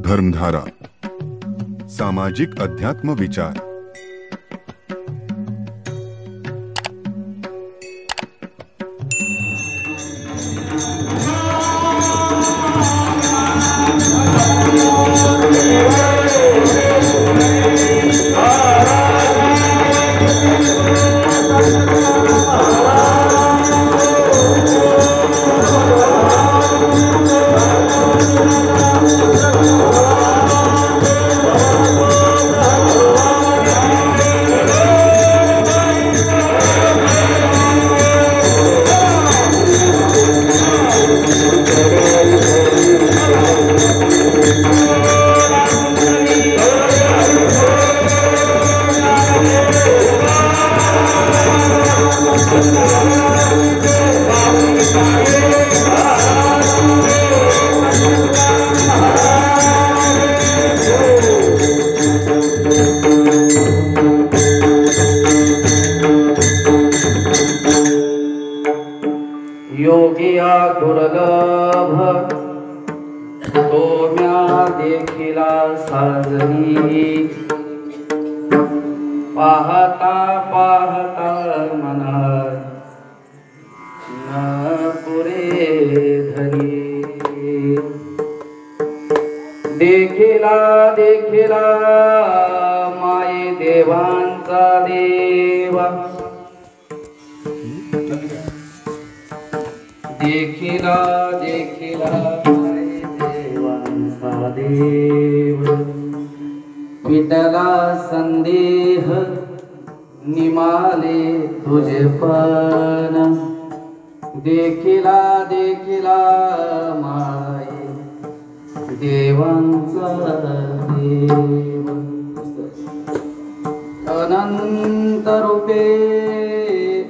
धर्मधारा सामाजिक अध्यात्म विचार। योगिया दुर्लभ तो म्या देखिला साजनी, पाहता पाहता मनात न पुरे धनी। देखिला देखिला माये देवांचा देवा, देखिला देखिला माये देवांचा देव। विटला संदेह निमाले तुझे पण, देखिला देखिला माये देवांचा देव। अनंत रूपे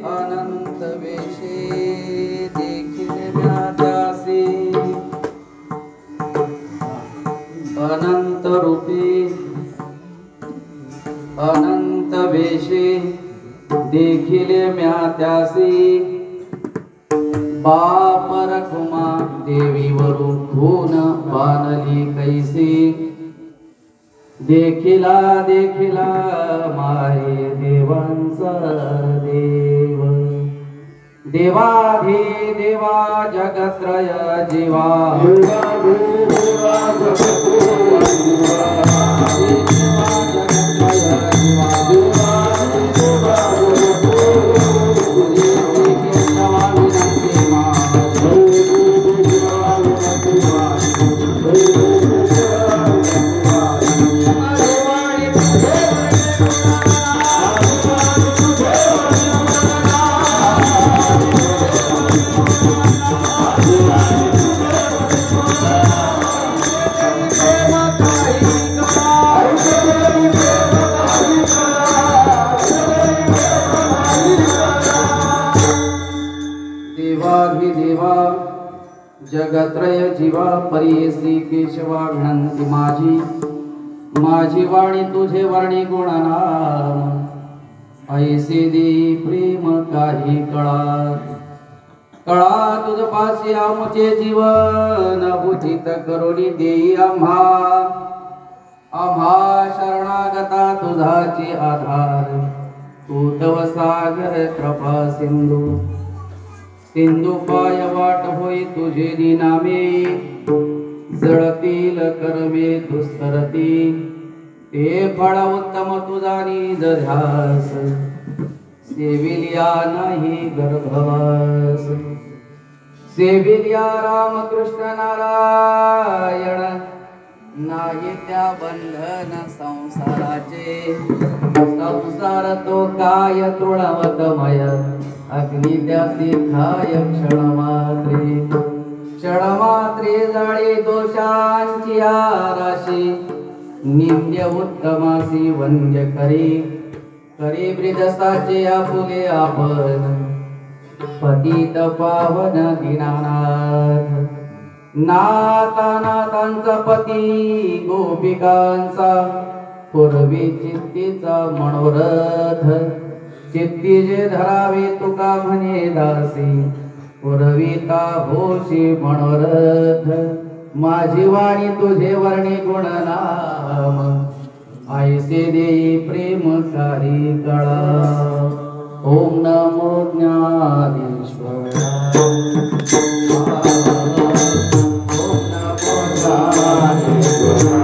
अनंत वेशे, देखिले म्या त्यासी। अनंत रूपे अनंत वेशे, देखिले म्या त्यासी। बाप रखुमा देवीवरू खून बाणली कैसी, देखिला देखिला माये देवांचा देव। देवाधि देवा जगत्रय जीवा, देवा जगत्रय जीवा परी श्री केशवा विनंती माझी। माझी वाणी तुझे वर्णी गुणनाम, ऐसे दे प्रेम काही कळा। कळा तुझ पासी आमुचे जीवन, उचित करुणी देई आम्हा। आम्हा शरणागता तुझाची आधार, तू तव सागर कृपा सिंधू। सिंधू पाय वाट होई तुझे निनामे, जळतील कर्मे दुस्तरती। ते फळ उत्तम तुझा निज ध्यास, सेविलिया नाही गर्भवास। सेविलिया रामकृष्ण नारायण, नाही त्या बंधन संसाराचे। संसार तो काय तृणवतमय, अग्नी त्यासी खाय क्षणमात्रे। क्षणमात्रे जाळे दोषांची आराशी, नित्य उत्तमासी वंद्य करी। करी ब्रिदसाचे आपुले आपण, पतित पावन दीनानाथ। नाता नातांचा पती गोपिकांचा, पूर्वी चित्तीचा मनोरथ। चित्ती जे धरावे तुका म्हणे दासी, पुरविता होशी मनोरथ। माझी वाणी तुझे वर्णी गुणनाम ऐसे देई प्रेमकारी कळा ओम नमो ज्ञानेश्वरा ओम नमो ज्ञानेश्वरा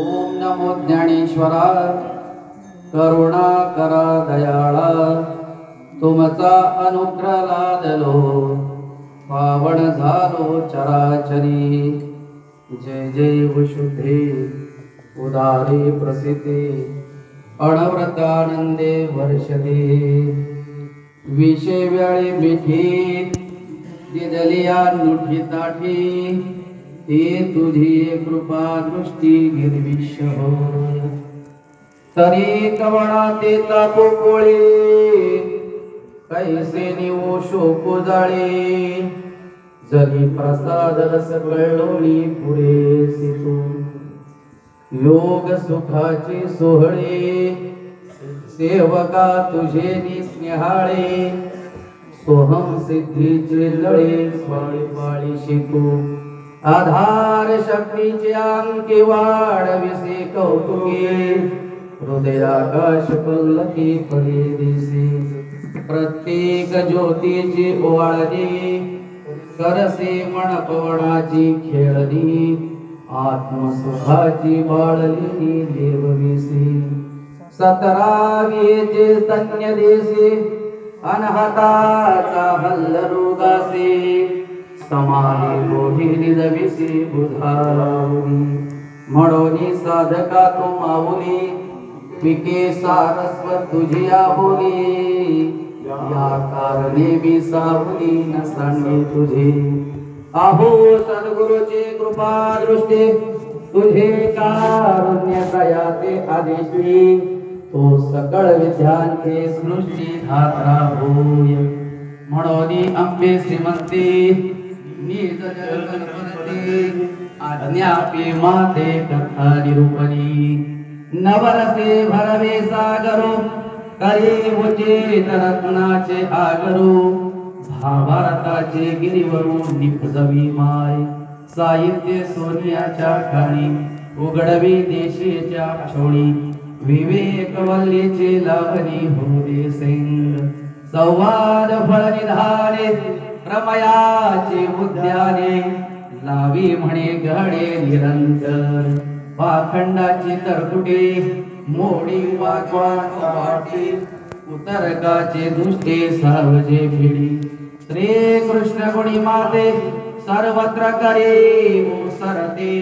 ओम नमो करुणा करा दयाळा तुमचा अनुग्रह लादलो पावन झालो चराचरी जय जय वशुद्धे उदारे प्रसिद्धे अनवरतानंदे वर्षते विषय वेळी मिठी दिदलिया नुठी ताठी ते तुझी कृपा दृष्टी गिरविश हो तरी कवणा ते तापो पोळे कैसे निवो शोको जाळे जरी प्रसाद रस कळलोणी पुरेसे तू योग सुखाची सोहळे सेवका तुझे निस्नेहाळे सोहम सिद्धीचे लळे स्वाळी पाळी शिकू आधार शक्तीचे अंके वाढविसे कौतुके हृदयाकाश पल्लकी फळे दिसे प्रत्येक ज्योतीची ओवाळणी करसे मनपवनाची खेळणी आत्मसुखाची बाळलिनी देवविसी 17 स्तन्य देसे अनहताचा हल्लरोगासे समाधी गोढी दविसी बुधावली म्हणोनी साधका तो माऊली पिके सारस्वत तुझी आबोली या कारणे मी सावली न सांगे तुझे आहो सद्गुरूची कृपा दृष्टी तुझे कारुण्य दयाचे आदेशी तो सकळ विद्यांचे सृष्टी धात्रा होय म्हणोनी अंबे श्रीमंती निज गणपती आज्ञापी माते कथा निरूपणी नवरसे भरवे सागरो करी उचित रत्नाचे आगरो भावार्थाचे गिरीवरून निपजवी माय साहित्य सोनियाच्या खाणी उघडवी देशीच्या छोडी विवेक वल्लीचे लावणी होते सिंग संवाद फळ निधाने प्रमयाचे उद्याने लावी म्हणे घडे निरंतर पाखंडाची तरकुटे मोडी वाटी उतरकाचे दुष्टे सावजे फिडी श्री कृष्ण गुणी माते सर्वत्र करे सरते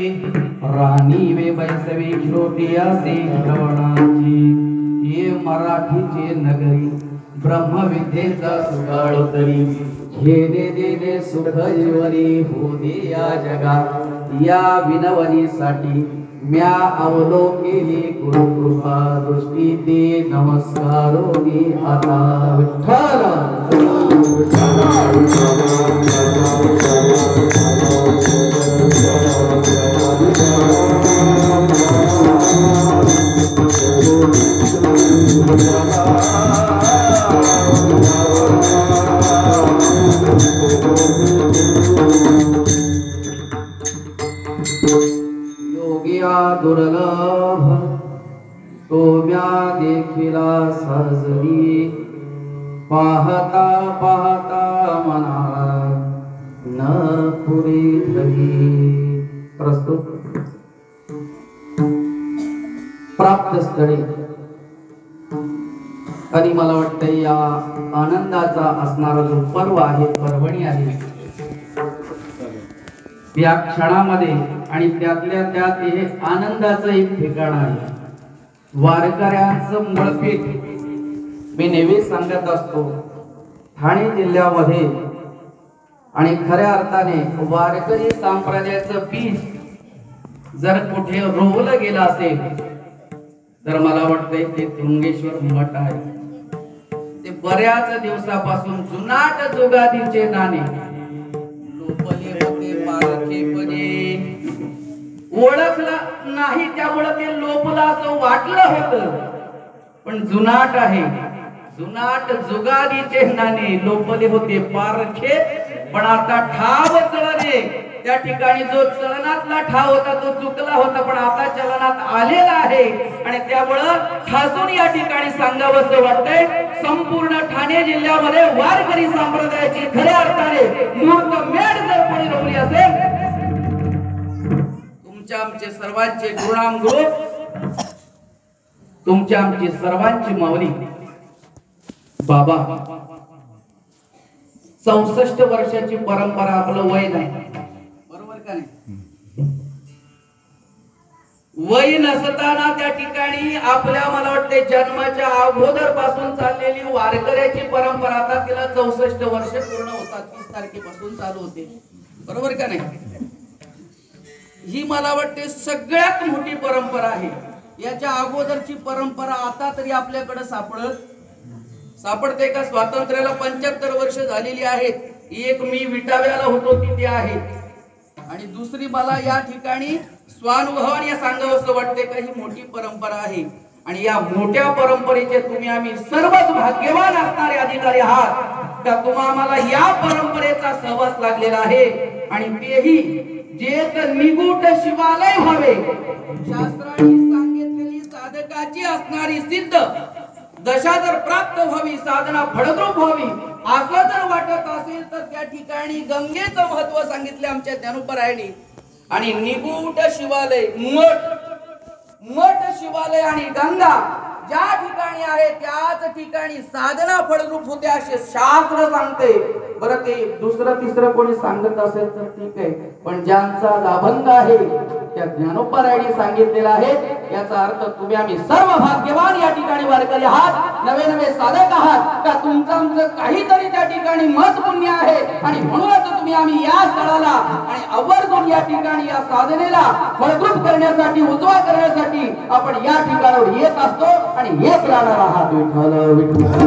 राणी वे बैसवी छोटी असे श्रवणाची हे मराठीचे नगरी ब्रह्मविद्येचा सुगाळोतरी घेणे देणे सुख जीवनी होते या जगात या विनवणीसाठी म्या अवलोकेली गुरुकृपा दृष्टी ते नमस्कारोनी आता विठ्ठल योगिया दुर्लभ तो म्या देखिला सहजरी पाहता पाहता मना न पुरी धरी. प्रस्तुत प्राप्त स्थळी आणि मला वाटतं या आनंदाचा असणारा जो पर्व आहे, पर्वणी आहे, या क्षणामध्ये आणि त्यातल्या त्यात हे आनंदाचं एक ठिकाण आहे. वारकऱ्यांचं मूळपीठ मी नेहमी सांगत असतो, ठाणे जिल्ह्यामध्ये आणि खऱ्या अर्थाने वारकरी संप्रदायाचं बीज जर कुठे रोवलं गेलं असेल तर मला वाटतंय ते तुंगेश्वर मठ आहे. ते बऱ्याच दिवसापासून जुनाट जुगादीचे नाणे लोपले होते, पारखेपणे ओळखला नाही, त्यामुळे ते लोपलं असं वाटलं होतं. पण जुनाट आहे, जुनाट जुगादीचे नाणे लोपले होते पारखे, पण आता ठाव चलने. त्या ठिकाणी जो चलनातला ठाव होता तो चुकला होता, पण आता चलनात आलेला आहे. आणि त्यामुळं ठासून या ठिकाणी सांगावंसं वाटतंय, संपूर्ण ठाणे जिल्ह्यामध्ये वारकरी संप्रदायाची खऱ्या अर्थाने मूर्त मेढ जर कोणी रोवली असेल, तुमच्या आमचे सर्वांचे गुरुनाम गुरु, तुमच्या आमची सर्वांची माऊली बाबा. 64 वर्षाची परंपरा, आपलं वय नाही, बरोबर का नाही? वय नसताना त्या ठिकाणी आपल्या मला वाटते जन्माच्या अगोदर पासून चाललेली वारकऱ्याची परंपरा आता तिला 64 वर्ष पूर्ण होतात. 30 तारखेपासून चालू होते, बरोबर का नाही? ही मला वाटते सगळ्यात मोठी परंपरा आहे. याच्या अगोदरची परंपरा आता तरी आपल्याकडे सापडते का? स्वातंत्र्याला 75 वर्ष झालेली आहेत. एक मी विटाव्याला होतो तिथे आहे, आणि दुसरी मला या ठिकाणी स्वानुभवाने या सांगावंसं वाटते का ही मोठी परंपरा आहे. आणि या मोठ्या परंपरेचे तुम्ही आम्ही सर्वच भाग्यवान असणारे अधिकारी आहात का तुम्हा आम्हाला या परंपरेचा सहवास लागलेला आहे. आणि तेही जे निगूढ शिवालय व्हावे, शास्त्राने सांगितलेली साधकाची असणारी सिद्ध दशा जर प्राप्त व्हावी, साधना फळद्रूप व्हावी, असं जर वाटत असेल तर त्या ठिकाणी गंगेचं महत्व सांगितले आमच्या ज्ञानोबरायांनी. आणि निगूढ शिवालय, मठ शिवालय आणि गंगा ज्या ठिकाणी आहे त्याच ठिकाणी साधना फळद्रूप होते असे शास्त्र सांगते. बरं, ते दुसरं तिसरं कोणी सांगत असेल तर ठीक आहे, पण ज्यांचा लाभंग आहे त्या ज्ञानोबरायांनी सांगितलेला आहे. याचा अर्थ तुम्ही आम्ही सर्व भाग्यवान या ठिकाणी वारकरी आहात, नवे नवे साधक आहात का तुमचं आमचं काहीतरी त्या ठिकाणी मत पुण्य आहे. आणि म्हणूनच तुम्ही आम्ही या स्थळाला आणि आवर्जून या ठिकाणी या साधनेला फळद्रूप करण्यासाठी, उजवा करण्यासाठी आपण या ठिकाणावर येत असतो आणि हेच राहणार आहात. विठ्ठल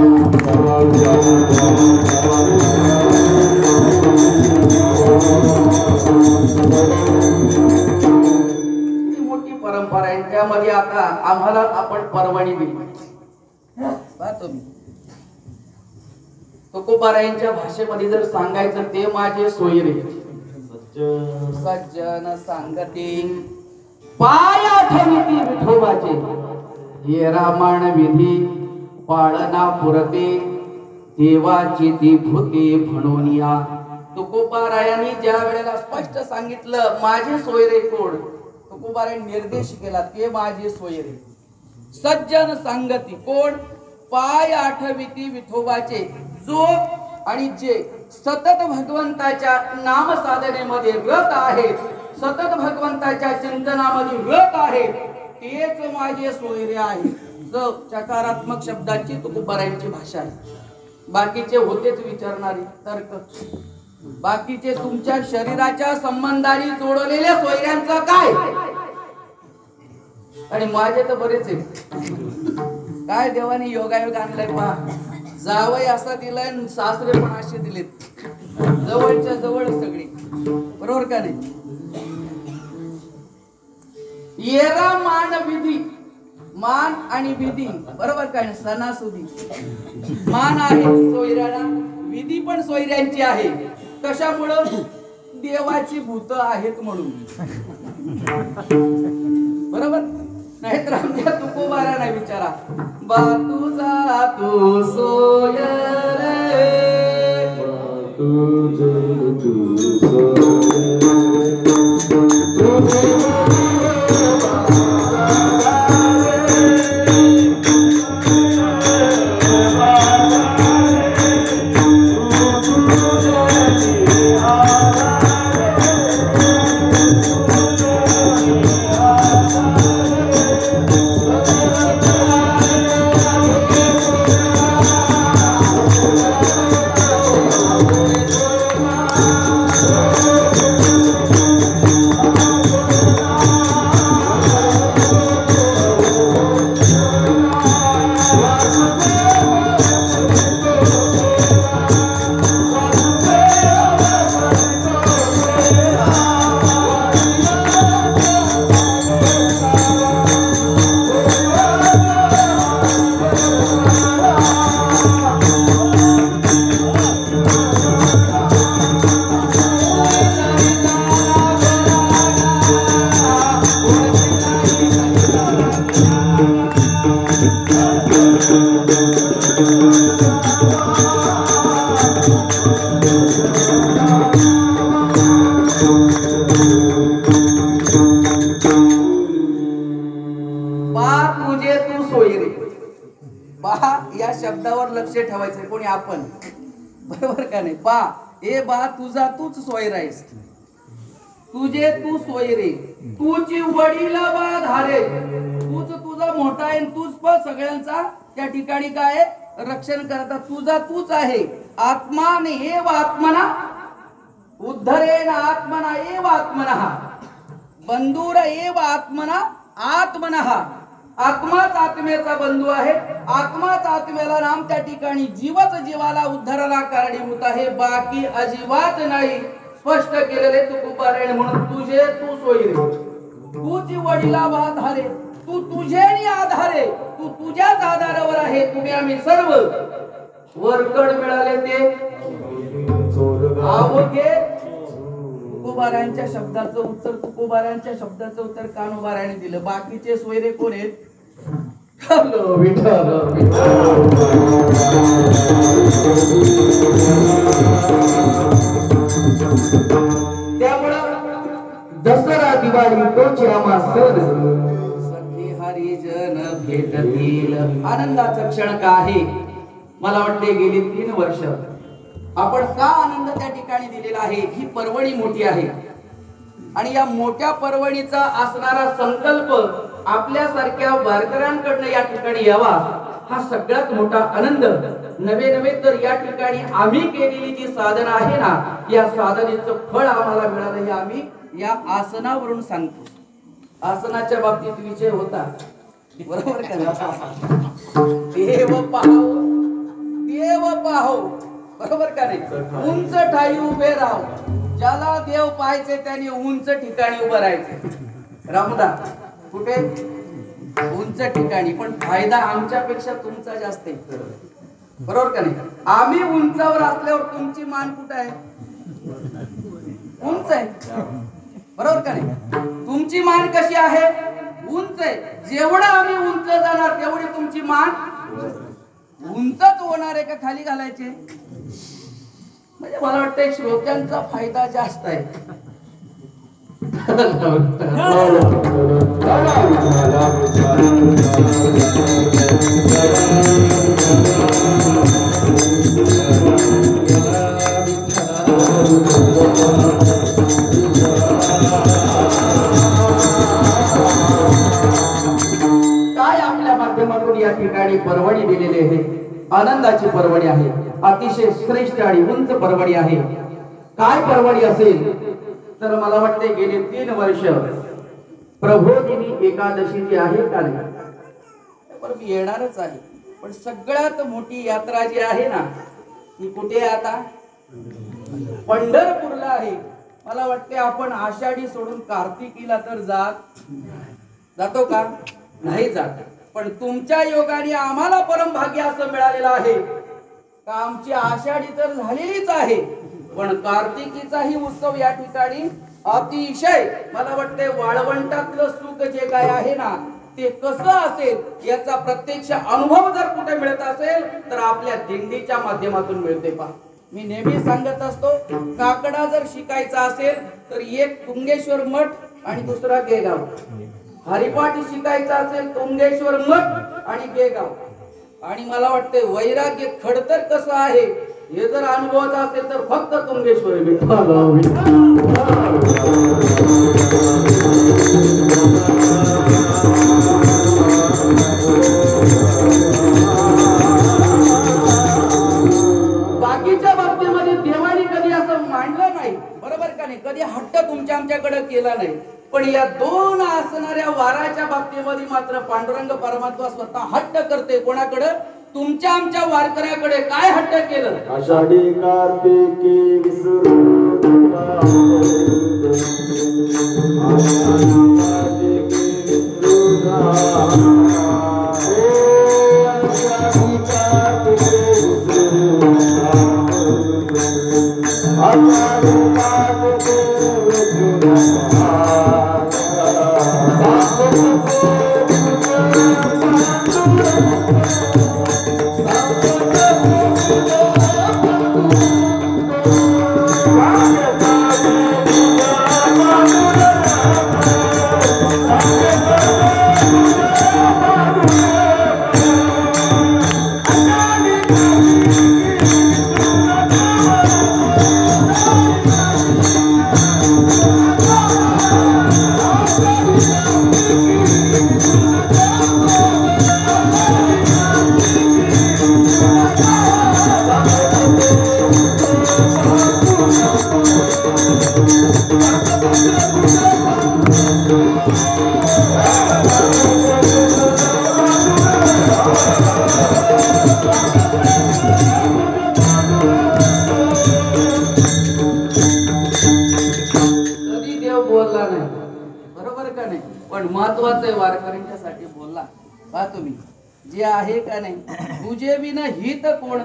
मोठी परंपरा आहे. त्यामध्ये आता आम्हाला आपण पर्वणी दिली. तुकोबारायांच्या भाषेमध्ये जर सांगायचं ते माझे सोयरे सज्जन सांगते पाया ठेविती विठोबाचे, हे रामायण विधी पाळना पुरते, देवाची ती भूते म्हणून या. तुकोबारायांनी ज्या वेळेला स्पष्ट सांगितलं माझे सोयरे कोण, तुकोबारायांनी निर्देश केला ते माझे सोयरे. सज्जन सांगती कोण? पाय आठविती विठोबाचे, जो आणि जे सतत भगवंताच्या नाम साधनेमध्ये रत आहे, सतत भगवंताच्या चिंतनामध्ये रत आहे, तेच माझे सोयरे आहे. जो चकारात्मक शब्दाची तुकोबारायांची भाषा आहे. बाकीचे होतेच विचारणारी तर्क, बाकीचे तुमच्या शरीराच्या संबंधाने जोडलेल्या सोयऱ्यांचं काय? आणि माझे तर बरेच आहेत. काय देवाने योगायोग आणलाय पहा. जावई असा दिलाय आणि सासरे पण असे दिलेत, जवळच्या जवळ सगळी. बरोबर का नाही? येरा मान विधी, मान आणि विधी, बरोबर का नाही? सणासुदी मान आहे सोयऱ्याला, विधी पण सोयऱ्यांची आहे. कशामुळं? देवाची भूत आहेत म्हणून. बरोबर? नाहीतर आमच्या तुकोबारा नाही विचारा. बा तुझा तू सोय रे, तू या शब्दावर लक्ष ठेवायचं कोणी आपण. बरोबर का नाही? बा ए बा तुझा तूच सोयरा आहेस, तुझे तू सोयरे, तुझी वडील बा धारे, तूच तुझा मोठा आहे, तूच पण सगळ्यांचा त्या ठिकाणी काय रक्षण करता. तुझा तूच आहे. आत्मान एव आत्मना उद्धरेन आत्मना एव आत्मनः, बंधुर एव आत्मना आत्मनः. आत्माच आत्म्याचा बंधू आहे. आत्माच आत्म्याला नाम त्या ठिकाणी जीवच जीवाला उद्धाराला कारणीभूत आहे. बाकी अजिबात नाही. स्पष्ट केलेले तुकोबारायण म्हणून तुझे तू सोयरे, तुझी वडिला आधारे, तू तुझे आधारे, तू तुझ्याच आधारावर आहे. तुम्ही आम्ही सर्व वरकड मिळाले ते आवगे. तुकोबारायांच्या शब्दाचं उत्तर, तुकोबारायांच्या शब्दाचं उत्तर कान्होबारायाने दिलं. बाकीचे सोयरे कोण आहेत? त्यामुळं दसरा दिवाळी तोच आम्हा सण, सखी हरिजन भेटतील. आनंदाचा क्षण का आहे? मला वाटते गेली 3 वर्ष आपण का आनंद त्या ठिकाणी दिलेला आहे. ही पर्वणी मोठी आहे आणि या मोठ्या पर्वणीचा असणारा संकल्प आपल्यासारख्या वारकऱ्यांकडनं या ठिकाणी यावा, हा सगळ्यात मोठा आनंद. नवे तर या ठिकाणी आम्ही केलेली जी साधना आहे ना, या साधनेचं फळ आम्हाला मिळालं हे आम्ही या आसनावरून सांगतो. आसनाच्या बाबतीत विषय होता, बरोबर का? देव पाहो, देव पाहो, बरोबर का नाही? उंच ठाई उभे राहो. ज्याला देव पाहायचे त्याने उंच ठिकाणी उभं राहायचं. रामदा कुठे? उंच ठिकाणी. पण फायदा आमच्यापेक्षा तुमचा जास्त आहे, बरोबर का नाही? आम्ही उंचावर असल्यावर तुमची मान कुठे आहे? उंच आहे, बरोबर का नाही? तुमची मान कशी आहे? उंच आहे. जेवढं आम्ही उंच जाणार तेवढी तुमची मान उंचच होणार आहे. का खाली घालायचे? म्हणजे मला वाटतं श्रोत्यांचा फायदा जास्त आहे. काय आपल्या माध्यमातून या ठिकाणी पर्वणी दिलेली आहे. आनंदाची पर्वणी आहे. अतिशय श्रेष्ठ आणि उंच पर्वणी आहे. काय पर्वणी असेल तर मला वाटते गेले 3 वर्ष प्रबोधिनी एकादशी जी आहे का नाही, पण मी येणारच आहे. पण सगळ्यात मोठी यात्रा जी आहे ना ती कुठे आहे आता? पंढरपूरला आहे. मला वाटते आपण आषाढी सोडून कार्तिकीला तर जातो का? नाही जात. पण तुमच्या योगाने आम्हाला परमभाग्य असं मिळालेलं आहे का आमची आषाढी तर झालेलीच आहे, पण कार्तिकीचाही उत्सव या ठिकाणी अतिशय मला वाटते वाळवंटातलं सुख जे काय आहे ना ते कसं असेल याचा प्रत्यक्ष अनुभव जर कुठे मिळत असेल तर आपल्या दिंडीच्या माध्यमातून मिळते. पहा, मी नेहमी सांगत असतो, काकडा जर शिकायचा असेल तर एक तुंगेश्वर मठ आणि दुसरा गेगाव. हरिपाठ शिकायचा असेल तुंगेश्वर मठ आणि गेगाव. आणि मला वाटते वैराग्य खडतर कसं आहे हे जर अनुभवाचा असेल तर फक्त तुंगेश्वर बाकीच्या बाबतीमध्ये देवाने कधी असं मांडलं नाही, बरोबर का नाही? कधी हट्ट तुमच्या आमच्याकडे केला नाही. पण या दोन असणाऱ्या वाराच्या बाबतीमध्ये मात्र पांडुरंग परमात्मा स्वतः हट्ट करते. कोणाकडे? तुमच्या आमच्या वारकऱ्याकडे. काय हट्ट केलं? आषाढी कार्तिकी विसरू वारकऱ्यांच्यासाठी बोलला. पहा तुम्ही जे आहे का नाही, तुझे विना हित कोण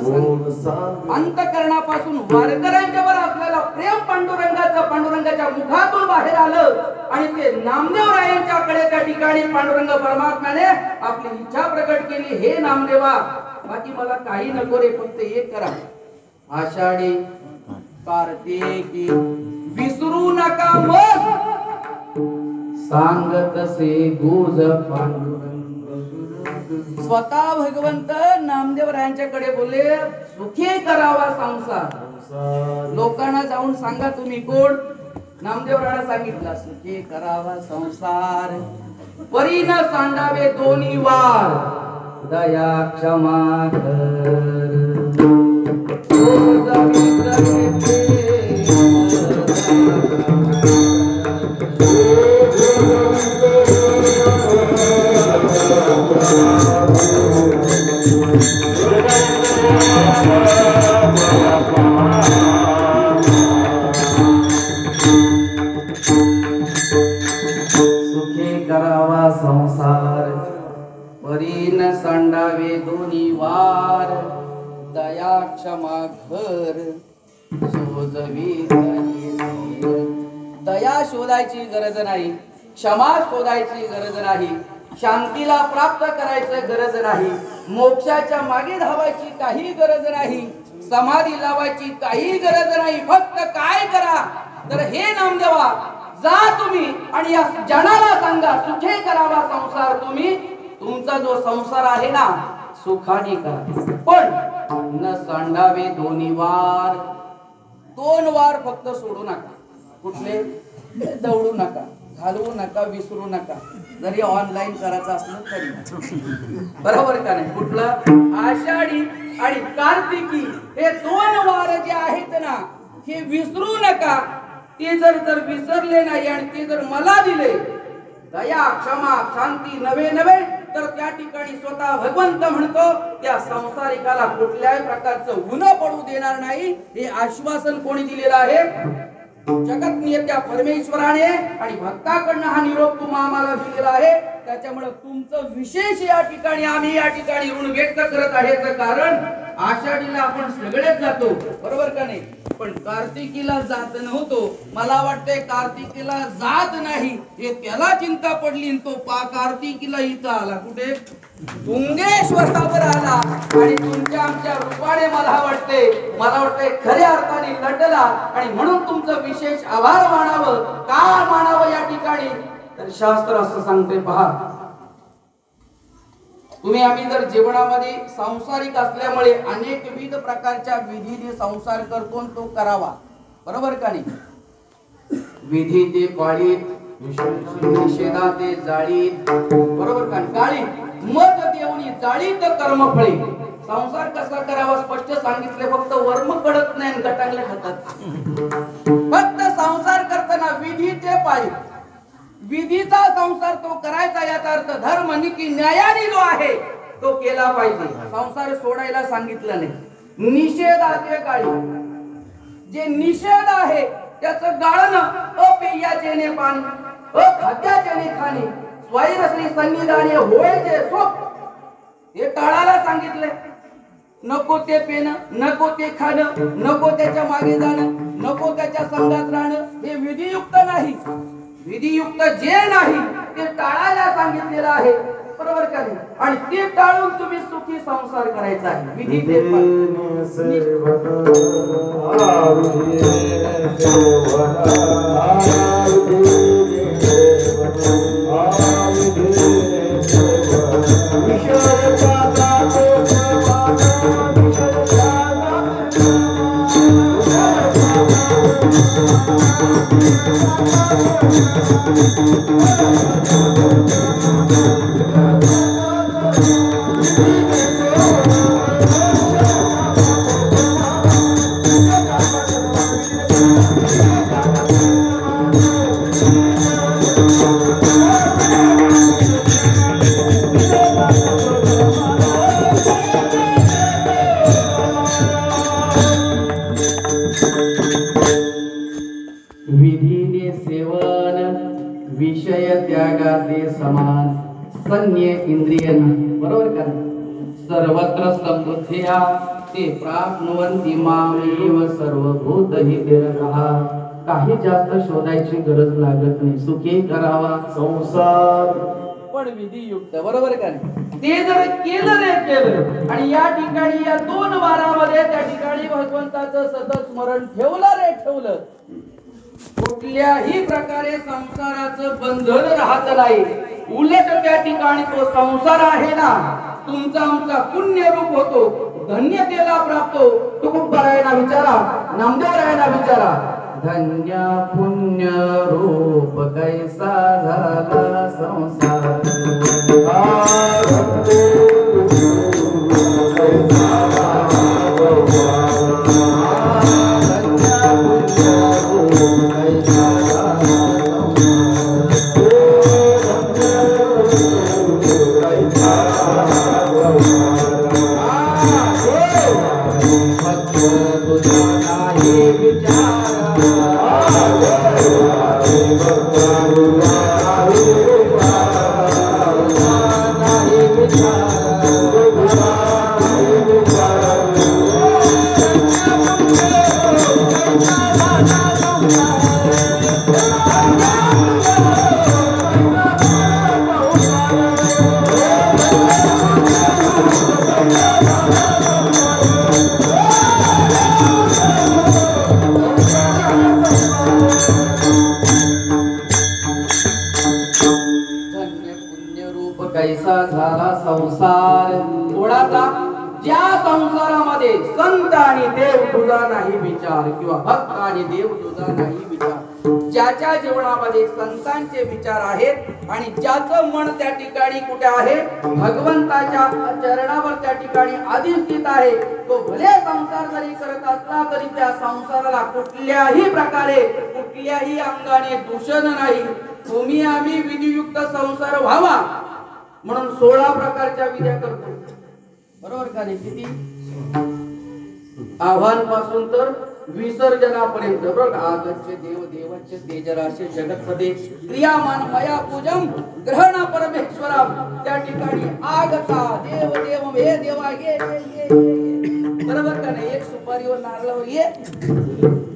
सांग. अंतकरणापासून वारकऱ्यांच्यावर असलेला प्रेम पांडुरंगाच्या मुखातून बाहेर आलं आणि ते नामदेव रायांच्याकडे त्या ठिकाणी पांडुरंग परमात्म्याने आपली इच्छा प्रकट केली. हे नामदेवा, बाकी मला काही नको रे, फक्त एक करा, आषाढी कार्तिकी विसरू नका मग सांगत से गुज पांडुरंग. स्वतः भगवंत नामदेव रायांच्याकडे बोलले, सुखी करावा संसार. लोकांना जाऊन सांगा तुम्ही कोण? नामदेव रायांना सांगितलं, सुखी करावा संसार, परी न सांडावे दोन्ही वार, दया क्षमा कर. सुखी करावा संसार, परी न सांडावे दोन्ही वार, दया क्षमा घर शोधवी. दया शोधायची गरज नाही, क्षमा शोधायची गरज नाही, शांतीला प्राप्त करायची गरज नाही, मोक्षाच्या मागे धावायची काही गरज नाही, समाधी लावायची काही गरज नाही. फक्त काय करा तर हे नामदेवा, जा तुम्ही आणि या जनाला सांगा, सुखे करावा संसार. तुम्ही तुमचा जो संसार आहे ना सुखाने करा, पण न सांडावे दोन्ही वार. दोन वार फक्त सोडू नका. कुठले? दौडू नका, घालवू नका, विसरू नका. जरी ऑनलाईन करायचं असलं तरी, बरोबर का नाही? कुठलं? आषाढी आणि कार्तिकी हे दोन वार जे आहेत ना हे विसरू नका. ते जर विसरले नाही आणि ते जर मला दिले दया क्षमा शांती नवे नवे तर त्या ठिकाणी स्वतः भगवंत म्हणतो त्या संसारिकाला कुठल्याही प्रकारचं गुन्हा पडू देणार नाही हे आश्वासन कोणी दिलेलं आहे? जगत नियत्या परमेश्वराने आणि भक्ताकडनं हा निरोप तुम्हा आम्हाला दिलेला आहे. त्याच्यामुळे तुमचं विशेष या ठिकाणी आम्ही या ठिकाणी ऋण व्यक्त करत आहे. कारण आषाढीला आपण सगळेच जातो, बरोबर का नाही? पण कार्तिकीला जात नव्हतो. मला वाटतंय कार्तिकीला जात नाही हे त्याला चिंता पडली आणि तो कार्तिकीला इथं आला. कुठे? तुंगेश्वरावर आला आणि तुमच्या आमच्या रूपाने मला वाटतंय खऱ्या अर्थाने लढला. आणि म्हणून तुमचं विशेष आभार मानावं. का मानावं या ठिकाणी? तर शास्त्र असं सांगते पहा, तुम्ही आम्ही जर जीवनामध्ये सांसारिक असल्यामुळे अनेक विविध प्रकारच्या विधीने संसार करतो तो करावा, बरोबर का नाही? विधी ते पाळीत, निषेधा ते जाळीत, बरोबर का? गाळीत मत देऊनी जाळीत कर्मफळी. संसार कसा करावा स्पष्ट सांगितले. फक्त वर्म कडत नाही आणि गटांगले खातात. फक्त संसार करताना विधी ते पाळीत, विधीचा संसार तो करायचा. याचा अर्थ धर्म नीती न्यायाने जो आहे तो केला पाहिजे. संसार सोडायला सांगितलं नाही. निषेधाचे गाळी, जे निषेध आहे त्याचं गाळणं अपेयाचे पाणी, अखाद्याचे खाणे, स्वैरश्री सन्निधाने होयचे सोप, हे टाळायला सांगितलंय. नको ते पेनं, नको ते खाणं, नको त्याच्या मागे जाणं, नको त्याच्या संघात राहणं हे विधियुक्त नाही. विधियुक्त जे नाही ते टाळायला सांगितलेलं आहे, बरोबर का नाही? आणि ते टाळून तुम्ही सुखी संसार करायचा आहे. विधी ते समान सन्य इंद्रिय, बरोबर का? सर्वत्र समबुद्धिया ते प्राप्नुवन्ति मामेव सर्वभूत हितेरः. काही जास्त शोधायची गरज लागत नाही. सुखी करावा संसार पण विधियुक्त, बरोबर का? ते जर केलं आणि या ठिकाणी या 2 वारामध्ये त्या ठिकाणी भगवंताचं सतत स्मरण ठेवलं कुठल्याही प्रकारे संसाराचं बंधन राहत नाही. उलट त्या ठिकाणी तो संसार आहे ना तुमचा आमचा पुण्य रूप होतो, धन्यतेला प्राप्त हो. तुकोबारायना विचारा, नामदेवरायना विचारा, धन्य पुण्य रूप कैसा झाला संसार. कैसा झाला संसार थोडासा, ज्या संसारामध्ये संत आणि देव तुझा नाही विचार किंवा भक्त आणि देव तुझा नाही विचार. ज्याच्या जीवनामध्ये संतांचे विचार आहेत आणि ज्याचं मन त्या ठिकाणी कुठे आहे भगवंताच्या चरणावर त्या ठिकाणी अधिष्ठित आहे, तो भले संसार जरी करत असला तरी त्या संसाराला कुठल्याही प्रकारे कुठल्याही अंगाने दूषण नाही. तुम्ही आम्ही विधियुक्त संसार व्हावा म्हणून 16 प्रकारच्या विद्या करतो. बरोबर का नाही? किती आव्हान पासून तर विसर्जनापर्यंत. बरोबर. आगच्छ देव देवच्छ तेजराशे जगतपदे क्रियामान मया पूजम ग्रहण परमेश्वरा. त्या ठिकाणी आगता देव देव हे देवा ये ये ये ये. बरोबर का नाही? एक सुपारीवर नारळावर ये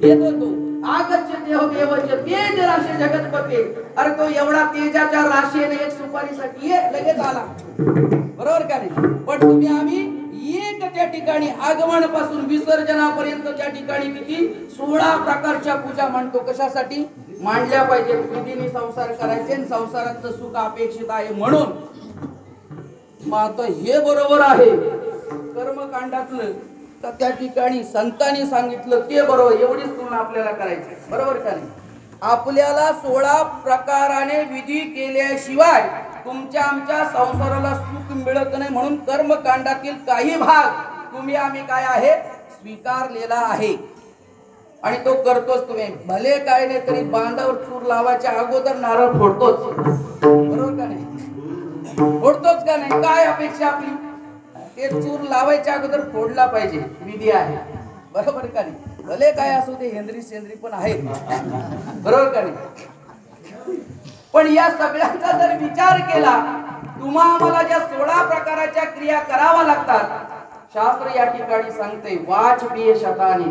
येतो तो. आगच्छ देव देवच्छ तेजराशे जगतपते. अरे तो एवढा तेजाच्या राशीने एक सुपारीसाठी ये लगेच आला. बरोबर का नाही? पण तुम्ही आम्ही एक त्या ठिकाणी आगमन पासून विसर्जनापर्यंत त्या ठिकाणी किती 16 प्रकारच्या पूजा मांडतो. कशासाठी मांडल्या पाहिजे? विधीने संसार करायचे आणि संसारातलं सुख अपेक्षित आहे म्हणून. मग आता हे बरोबर आहे कर्मकांडातलं तर त्या ठिकाणी संतांनी सांगितलं ते बरोबर. एवढीच तुलना आपल्याला करायची. बरोबर का नाही? आपल्याला 16 प्रकाराने विधी केल्याशिवाय तुमच्या आमच्या संसाराला सुख मिळत नाही. म्हणून कर्मकांडातील काही भाग तुम्ही आम्ही काय आहे स्वीकारलेला आहे आणि तो करतोच. तुम्ही भले काय नाही तरी बांधावर चूर लावायच्या अगोदर नारळ फोडतोच. बरोबर का नाही? फोडतोच का नाही? काय अपेक्षा आपली? ते चूर लावायच्या अगोदर फोडला पाहिजे. विधी आहे. बरोबर का नाही? भले काय असू ते हेंद्री सेंद्री पण आहे. बरोबर का नाही? पण या सगळ्यांचा जर विचार केला तुम्हा आम्हाला ज्या 16 प्रकारच्या क्रिया करावा लागतात शास्त्र या ठिकाणी सांगते. वाजपेय शतानी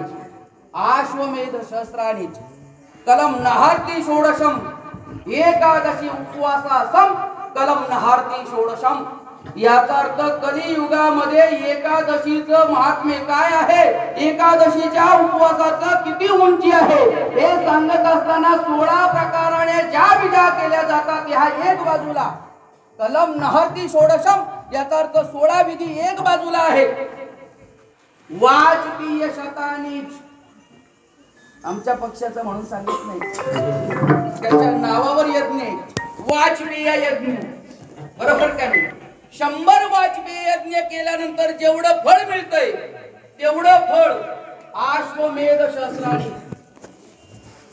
आश्वमेध शस्त्रानी कलम नहार्ती षोडशम एकादशी उपवासासम कलम नहार्ती षोडशम. याचा अर्थ कलियुगामध्ये एकादशीचं महात्म्य काय आहे, एकादशीच्या उपवासाचं किती उंची आहे हे सांगत असताना 16 प्रकाराने ज्या विधा केल्या जातात ह्या एक बाजूला कलम नहर्ती षोडशम. याचा अर्थ 16 विधी एक बाजूला आहे. वाजपेय शतानी आमच्या पक्षाचं म्हणून सांगित नाही, त्याच्या नावावर यज्ञ वाजपेय यज्ञ. बरोबर का नाही? 100 वाजपेय यज्ञ केल्यानंतर जेवढं फळ मिळतंय तेवढं फळ अश्वमेध शस्त्राने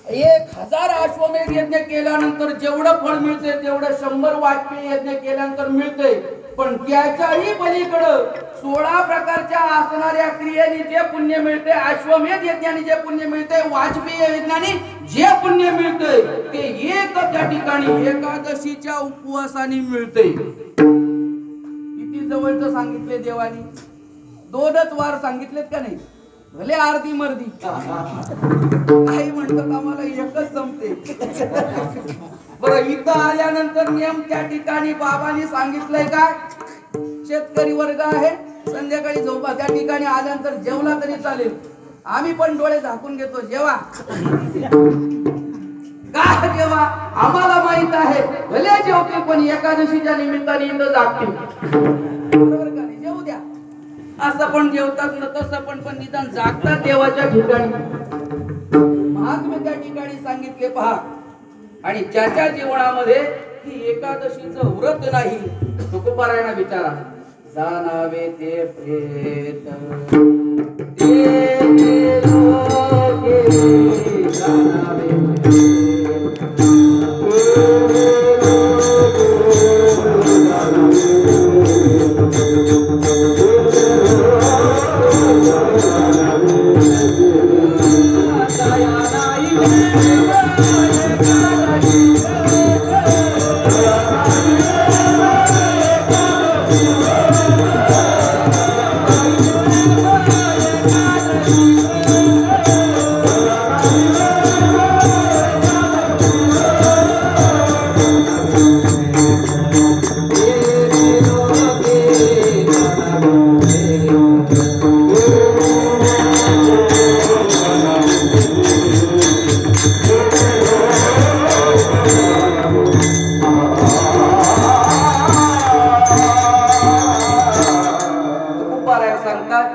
1000 अश्वमेध यज्ञ केल्यानंतर जेवढं फळ मिळते तेवढं 100 वाजपेय यज्ञ केल्यानंतर मिळते. पण त्याच्याही पलीकडं 16 प्रकारच्या असणाऱ्या क्रियेने जे पुण्य मिळते, अश्वमेध यज्ञाने जे पुण्य मिळते, वाजपेय यज्ञाने जे पुण्य मिळते ते एक त्या ठिकाणी एकादशीच्या उपवासाने मिळते. किती जवळचं सांगितले देवानी? 2च वार सांगितलेत का नाही? भले अर्धी मर्दी काही म्हणतात आम्हाला एकच जमते. बरं इथं आल्यानंतर नियम त्या ठिकाणी बाबांनी सांगितलंय काय? शेतकरी वर्ग आहे संध्याकाळी झोपा, त्या ठिकाणी आल्यानंतर जेवला तरी चालेल. आम्ही पण डोळे झाकून घेतो जेवा का जेवा आम्हाला माहित आहे भले जेवते पण एकादशीच्या निमित्ताने इथं जागतील. बरोबर का नाही? जेवू द्या. असं पण जेवतात न तसं पण निदान जागतात देवाच्या ठिकाणी. महात्म्य त्या ठिकाणी सांगितले पहा. आणि ज्याच्या जीवनामध्ये ही एकादशीचं व्रत नाही तुकोबारायणा विचारा. जाणावे ते प्रेत ते लोके जाणावे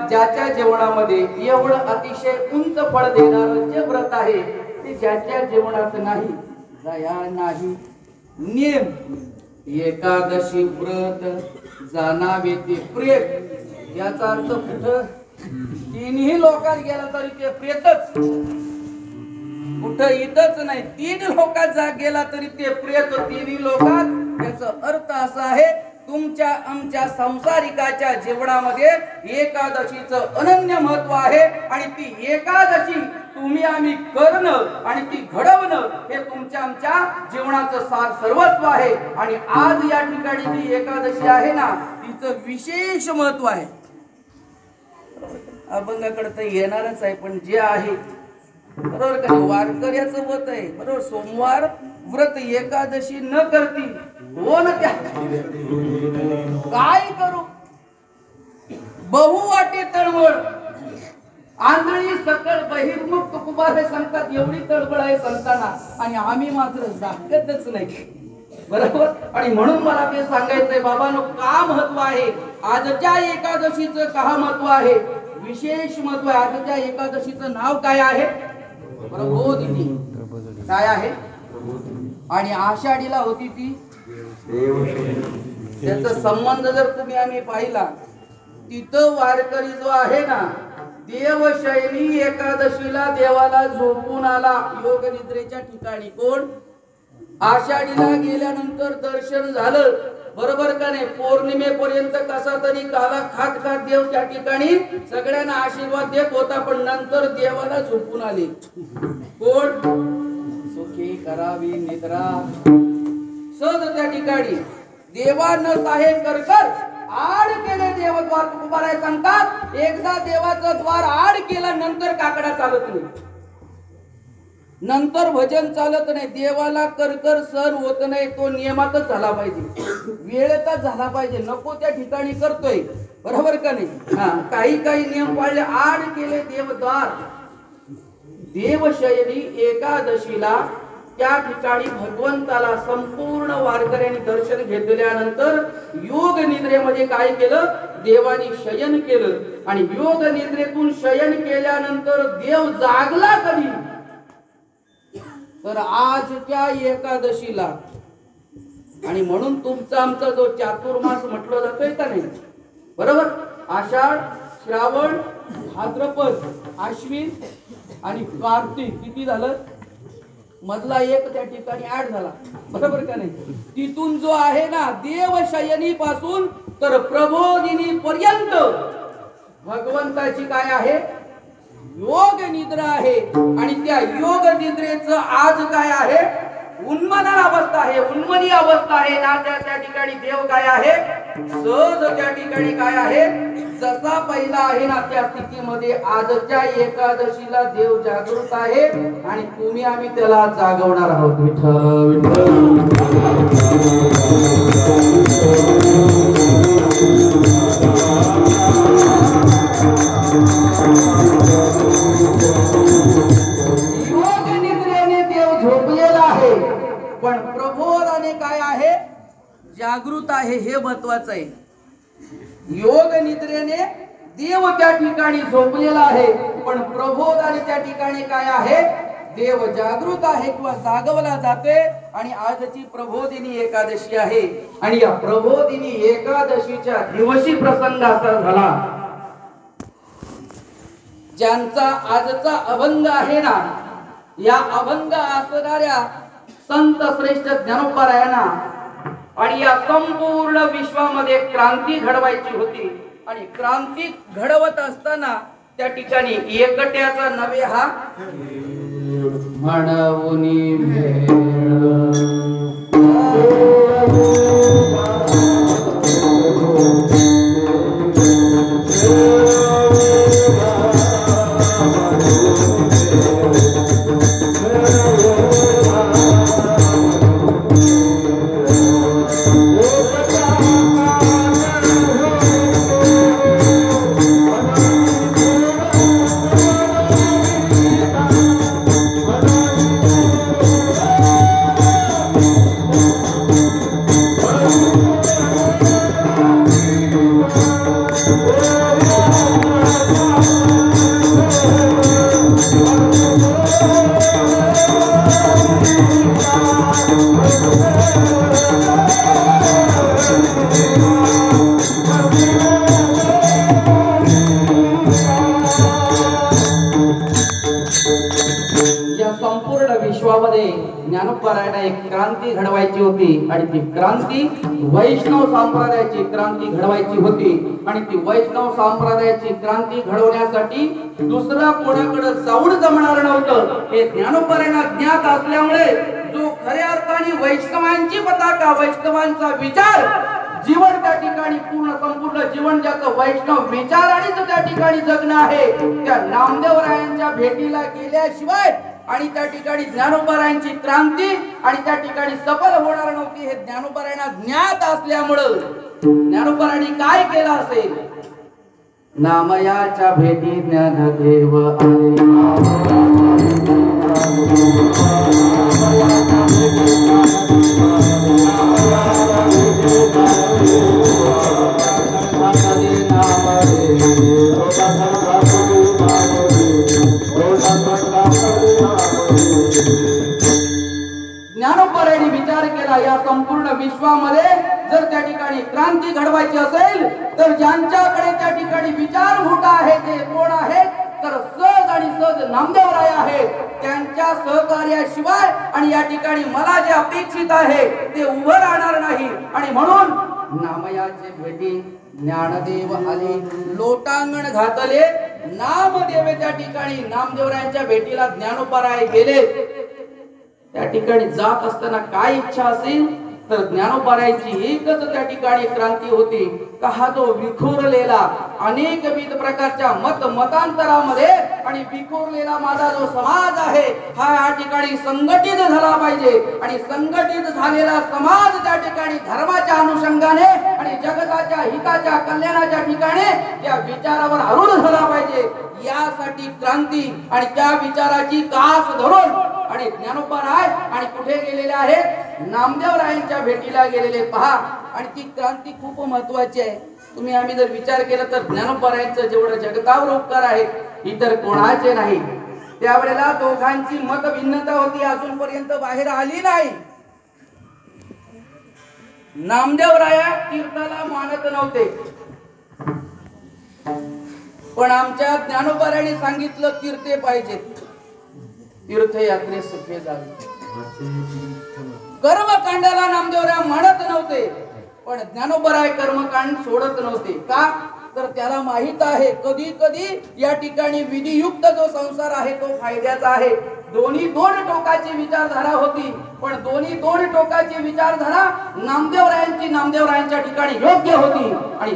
ज्याच्या जेवणामध्ये एवढं अतिशय उंच फळ देणारं जे व्रत आहे ते ज्याच्या जेवणात नाही जया नाही नेम एकादशी व्रत जाणावे ते प्रेत याचा अर्थ कुठं तिन्ही लोकात गेला तरी ते प्रेतच कुठं इथंच नाही तीन लोकात जा गेला तरी ते प्रेत तिन्ही लोकात याचा अर्थ असा आहे तुमच्या आमच्या संसारिकाच्या जीवनामध्ये एकादशीचं अनन्य महत्व आहे आणि ती एकादशी तुम्ही आम्ही करणं आणि ती घडवणं हे तुमच्या आमच्या जीवनाचं सार सर्वस्व आहे आणि आज या ठिकाणी जी एकादशी आहे ना तिचं विशेष महत्व आहे अभंगाकडे तर येणारच आहे पण जे आहे बरोबर का वारकऱ्याचं मत आहे बरोबर सोमवार व्रत एकादशी न करती हो न त्या काय करू बहु वाटे तळमळ आंधळी सकळ बहिर्मुख तुकोबा हे सांगतात एवढी तळमळ आहे संतांना आणि आम्ही मात्र जागतच नाही बरोबर आणि म्हणून मला ते सांगायचंय बाबांनो का महत्व आहे आजच्या एकादशीचं का महत्व आहे विशेष महत्व आहे आजच्या एकादशीचं नाव काय आहे प्रबोधिनी काय आहे आणि आषाढीला होती ती त्याचा संबंध जर तुम्ही आम्ही पाहिला तिथं वारकरी जो आहे ना देवशयनी एकादशीला देवाला झोपून आला योग निद्रेच्या ठिकाणी कोण आषाढीला गेल्यानंतर दर्शन झालं बरोबर का नाही पौर्णिमेपर्यंत कसा तरी काला खात खात देव त्या ठिकाणी सगळ्यांना आशीर्वाद देत होता पण नंतर देवाला झोपून आले कोण सुखी करावी निद्रा सहज त्या ठिकाणी देवानं साहेब करकर आड केले देवद्वार तुकोबाराय सांगतात एकदा देवाचं द्वार आड केलं नंतर काकडा चालत नाही नंतर भजन चालत नाही देवाला करकर सण होत नाही तो नियमातच झाला पाहिजे वेळेतच झाला पाहिजे नको त्या ठिकाणी करतोय बरोबर का नाही काही काही नियम पाळले आड केले देवद्वार देवशयनी एकादशीला त्या ठिकाणी भगवंताला संपूर्ण वारकऱ्यांनी दर्शन घेतल्यानंतर योग निद्रेमध्ये काय केलं देवानी शयन केलं आणि योग निद्रेतून शयन केल्यानंतर देव जागला कधी तर आजच्या एकादशीला आणि म्हणून तुमचा आमचा जो चातुर्मास म्हटलं जातोय का नाही बरोबर आषाढ श्रावण भाद्रपद आश्विन आणि कार्तिक किती झालं मधला एक त्या ठिकाणी ऍड झाला बरोबर का नाही तिथून जो आहे ना देवशयनी पासून तर प्रबोधिनी पर्यंत भगवंताची काय आहे योग निद्रा आहे आणि त्या योग निद्रेचं आज काय आहे उन्मना अवस्था आहे उन्मनी अवस्था आहे ना त्या ठिकाणी देव काय आहे सहज त्या ठिकाणी काय आहे जसा पहिला आहे ना त्या स्थितीमध्ये आजच्या एकादशीला देव जागृत आहे आणि तुम्ही आम्ही त्याला जागवणार आहोत विठ्ठल योग निद्रेने देव झोपलेला आहे पण प्रबोधाने काय आहे जागृत आहे हे महत्वाचं आहे योग निद्रेने देव त्या ठिकाणी झोपलेला आहे पण प्रबोधाने त्या ठिकाणी काय आहे देव जागृत आहे किंवा जागवला जाते आणि आजची प्रबोधिनी एकादशी आहे आणि या प्रबोधिनी एकादशीच्या दिवशी प्रसंग असा झाला ज्यांचा आजचा अभंग आहे ना या अभंग असणाऱ्या संत श्रेष्ठ ज्ञानोबारायांना आणि या संपूर्ण विश्वामध्ये क्रांती घडवायची होती आणि क्रांती घडवत असताना त्या ठिकाणी एकट्याचा नव्हे हा म्हणूनी ज्ञानोबारायांना एक क्रांती घडवायची होती आणि ती क्रांती वैष्णव संप्रदायाची क्रांती घडवायची होती आणि ती वैष्णव संप्रदायाची क्रांती घडवण्यासाठी दुसरा कोणाकडे जाऊन जमणार नव्हतं हे ज्ञानोबारायांना ज्ञात असल्यामुळे जो खऱ्या अर्थाने वैष्णवांची पताका वैष्णवांचा विचार जीवन त्या ठिकाणी संपूर्ण जीवन ज्याचं वैष्णव विचारानेच त्या ठिकाणी जगणं आहे त्या नामदेवरायांच्या भेटीला गेल्याशिवाय आणि त्या ठिकाणी ज्ञानोबारायांची क्रांती आणि त्या ठिकाणी सफल होणार नव्हती हे ज्ञानोबारायांना ज्ञात असल्यामुळं ज्ञानोबारायांनी काय केलं असेल नामयाच्या भेटी ज्ञानदेव ज्ञानोबारायांनी विचार केला या संपूर्ण विश्वामध्ये जर त्या ठिकाणी क्रांती घडवायची असेल तर ज्यांच्याकडे त्या ठिकाणी विचार मोठा आहे ते कोण आहेत तर सहज आणि सहज नामदेवराय आहेत त्यांच्या सहकार्याशिवाय आणि या ठिकाणी मला जे अपेक्षित आहे ते उभं राहणार नाही आणि म्हणून नामयाचे भेटी ज्ञानदेव आले लोटांगण घातले नामदेव त्या ठिकाणी नामदेवरायांच्या भेटीला ज्ञानोबाराय गेले त्या ठिकाणी जात असताना काय इच्छा असेल तर ज्ञानोबारायांची एकच त्या ठिकाणी क्रांती होती का हा जो विखुरलेला अनेक विविध प्रकारच्या मतांतरामध्ये आणि विखुरलेला माझा जो समाज आहे हा या ठिकाणी संघटित झाला पाहिजे आणि संघटित झालेला समाज त्या ठिकाणी धर्माच्या अनुषंगाने आणि जगताच्या हिताच्या कल्याणाच्या ठिकाणी त्या विचारावर आरूढ झाला पाहिजे यासाठी क्रांती आणि त्या विचाराची कास धरून आणि ज्ञानोबाराय आणि कुठे गेलेले आहेत नामदेवरायांच्या भेटीला गेलेले पहा आणि ती क्रांती खूप महत्वाची आहे तुम्ही आम्ही जर विचार केला तर ज्ञानोबारायांचं जेवढं जगतावर उपकार आहे इतर कोणाचे नाही त्यावेळेला दोघांची मत भिन्नता होती अजूनपर्यंत बाहेर आली नाही नामदेवराया तीर्थाला मानत नव्हते पण आमच्या ज्ञानोबारायांनी सांगितलं तीर्थे पाहिजेत तीर्थयात्रे सुखे जावे कर्मकांडाला नामदेवराय म्हणत नव्हते पण ज्ञानोबाराय कर्मकांड सोडत नव्हते का तर त्याला माहित आहे कधी कधी या ठिकाणी विधियुक्त जो संसार आहे तो फायद्याचा आहे दोन्ही दोन टोकाची विचारधारा होती पण दोन्ही दोन टोकाची विचारधारा नामदेवरायांच्या ठिकाणी योग्य होती आणि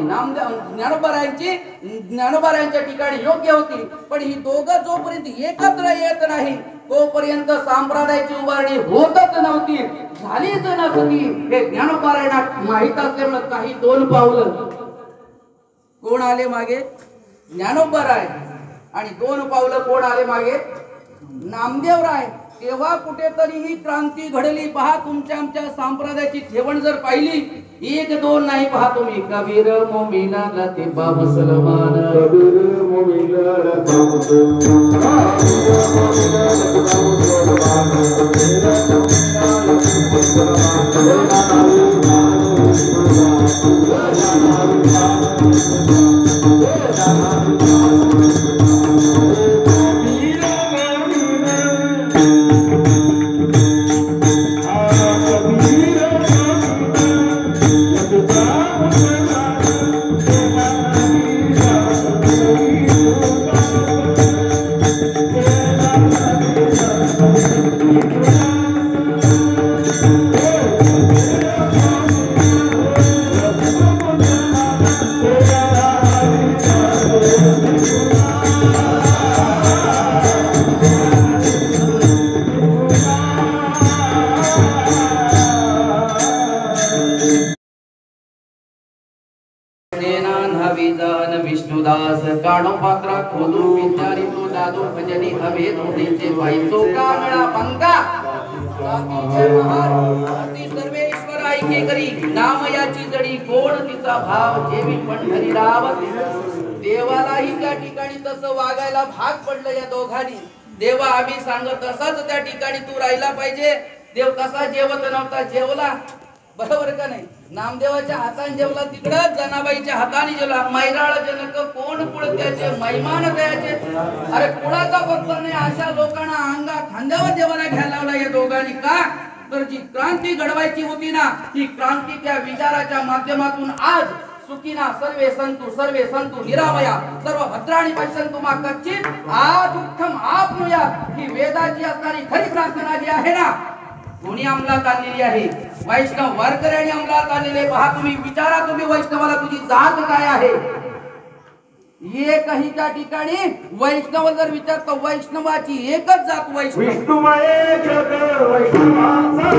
ज्ञानोबारायांच्या ठिकाणी योग्य होती पण ही दोघं जोपर्यंत एकत्र येत नाही तोपर्यंत संप्रदायाची उभारणी होतच नव्हती झालीच नसती हे ज्ञानोबारायांना माहित असल्यामुळे काही दोन पावलं कोण आले मागे ज्ञानोबाराय आणि दोन पावलं कोण आले मागे नामदेवराय तेव्हा कुठेतरी ही क्रांती घडली पहा तुमच्या आमच्या संप्रदायाची ठेवण जर पाहिली एक दोन नाही पहा तुम्ही कबीर मोमीना लतीफा मुसलमान कबीर मोमीना लतीफा मुसलमान विष्णुदास काणो पात्रा खोदू विचारी तो दादू भजनी हवे धोडीचे बाईचो कामळा पंगा सर्वेश्वर ऐके करी नाम याची जडी गोड तिचा भाव जेवी पंढरी राव देवालाही त्या ठिकाणी तसं वागायला भाग पडलं या दोघांनी देवा आम्ही सांगत तसाच त्या ठिकाणी तू राहिला पाहिजे देव कसा जेवत नव्हता जेवला बरोबर का नाही नामदेवाच्या हाताने जेवला तिकडं जनाबाईच्या हाताने जेवला मैराळ जनक कोण पुळत्याचे मैमान द्यायचे अरे कुणाचा बरोबर नाही अशा लोकांना अंगा खांद्यावर जेवणा घ्यायला लावला या दोघांनी का तर जी क्रांती घडवायची होती ना, ही क्रांती त्या विचाराच्या माध्यमातून आज सुखिना सर्वे संतु निरामया सर्व भद्राणी पश्यन्तु मा कच्चित आज उत्तम आपनुयात ही वेदाची असणारी खरी प्रार्थना जी आहे ना, कोणी अंमलात आणलेली आहे? वैष्णव वारकऱ्यांनी अंमलात आणलेले. पहा तुम्ही, विचारा तुम्ही वैष्णवाला तुझी जात काय आहे. एकही त्या ठिकाणी वैष्णव जर विचारतो, वैष्णवाची एकच जात वैष्णव. विष्णुमये जग वैष्णवाचा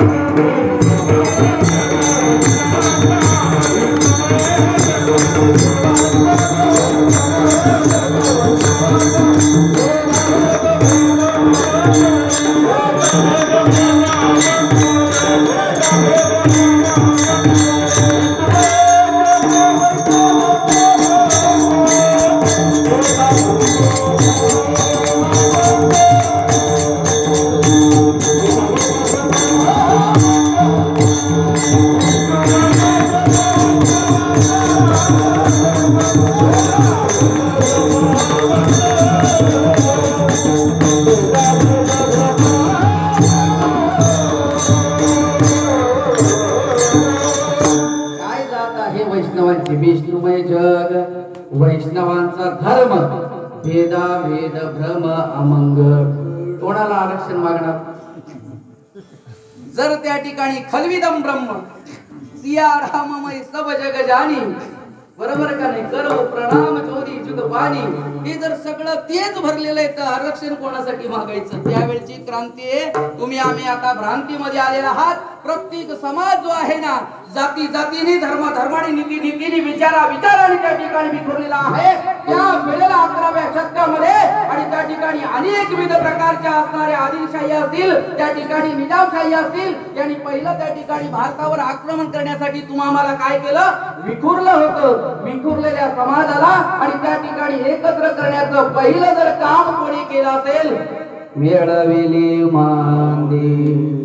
विष्णुमय जग वैष्णवांचा धर्म वेदा वेद भ्रम अमंग. कोणाला आरक्षण मागणार? जर त्या ठिकाणी खलविदम ब्रह्म सिया राममय सब जग जानी, बरोबर का नाही? करो प्रणाम चोरी जुग पाणी, हे जर सगळं तेच भरलेलं आहे तर आरक्षण कोणासाठी मागायचं? त्यावेळची क्रांती आहे. तुम्ही आम्ही आता भ्रांतीमध्ये आलेला आहात. प्रत्येक समाज जो आहे ना, जाती जातीने धर्म धर्माने नीती नीतीने विचाराने त्या ठिकाणी विखुरलेला आहे. त्या वेळेला 11व्या शतकामध्ये आणि त्या ठिकाणी अनेक विविध प्रकारच्या असणाऱ्या आदिलशाही असतील, त्या ठिकाणी निजामशाही असतील, यांनी पहिलं त्या ठिकाणी भारतावर आक्रमण करण्यासाठी तुम्हाला काय केलं? विखुरलं होतं. विखुरलेल्या समाजाला आणि त्या ठिकाणी एकत्र करण्याचं पहिलं जर काम कोणी केलं असेल, मिळविली मांदी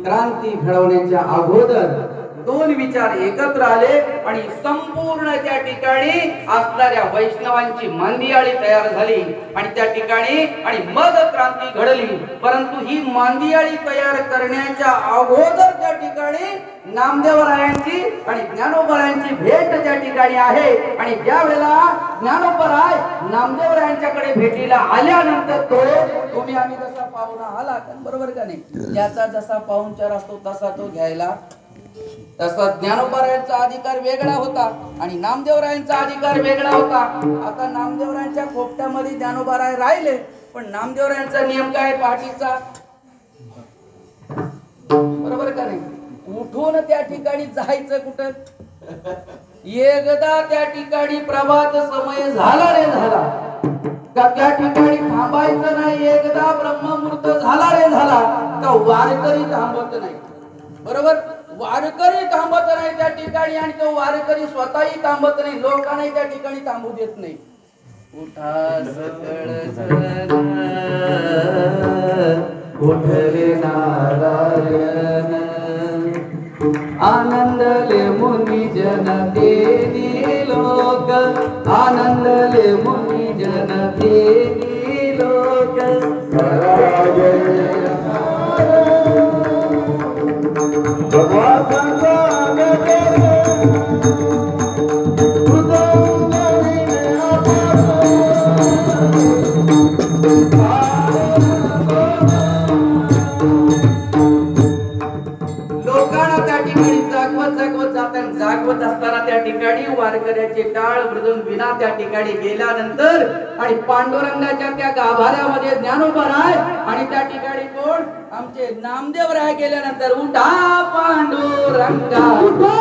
क्रांती घडवण्याच्या अगोदर दोन विचार एकत्र आले आणि संपूर्ण त्या ठिकाणी असणाऱ्या वैष्णवांची मांदियाळी तयार झाली आणि त्या ठिकाणी आणि मग क्रांती घडली. परंतु ही मांदियाळी तयार करण्याच्या अगोदर त्या ठिकाणी नामदेवरायांची आणि ज्ञानोबरायांची भेट त्या ठिकाणी आहे. आणि ज्या वेळेला ज्ञानोबराय नामदेवरायांच्याकडे भेटीला आल्यानंतर तो तुम्ही आम्ही जसा पाहुणा आला, बरोबर का नाही, ज्याचा जसा पाहुणचार असतो तसा तो घ्यायला, तसा ज्ञानोबरायांचा अधिकार वेगळा होता आणि नामदेवरायांचा अधिकार वेगळा होता. आता नामदेवरायांच्या खोपट्यामध्ये ज्ञानोबराय राहिले, पण नामदेवरायांचा नियम काय? पहाटीचा, बरोबर का नाही, उठून त्या ठिकाणी जायचं कुठं? एकदा त्या ठिकाणी प्रभात समय झाला रे झाला का त्या ठिकाणी थांबायचं नाही. एकदा ब्रह्ममुहूर्त झाला रे झाला का वारकरी थांबत नाही. बरोबर, वारकरी थांबत नाही त्या ठिकाणी आणि तो वारकरी स्वतःही थांबत नाही, लोकांनाही त्या ठिकाणी थांबू देत नाही. उठा सकळ उठले नारायण आनंदले मुनी जन देनी लोक आनंदले मुनी जन देनी लोक जागवत असताना त्या ठिकाणी वारकऱ्याचे टाळ मृदुंग विना त्या ठिकाणी गेल्यानंतर आणि पांडुरंगाच्या त्या गाभाऱ्यामध्ये ज्ञानोबा राय आणि त्या ठिकाणी कोण आमचे नामदेव राय गेल्यानंतर उठा पांडुरंगा उठा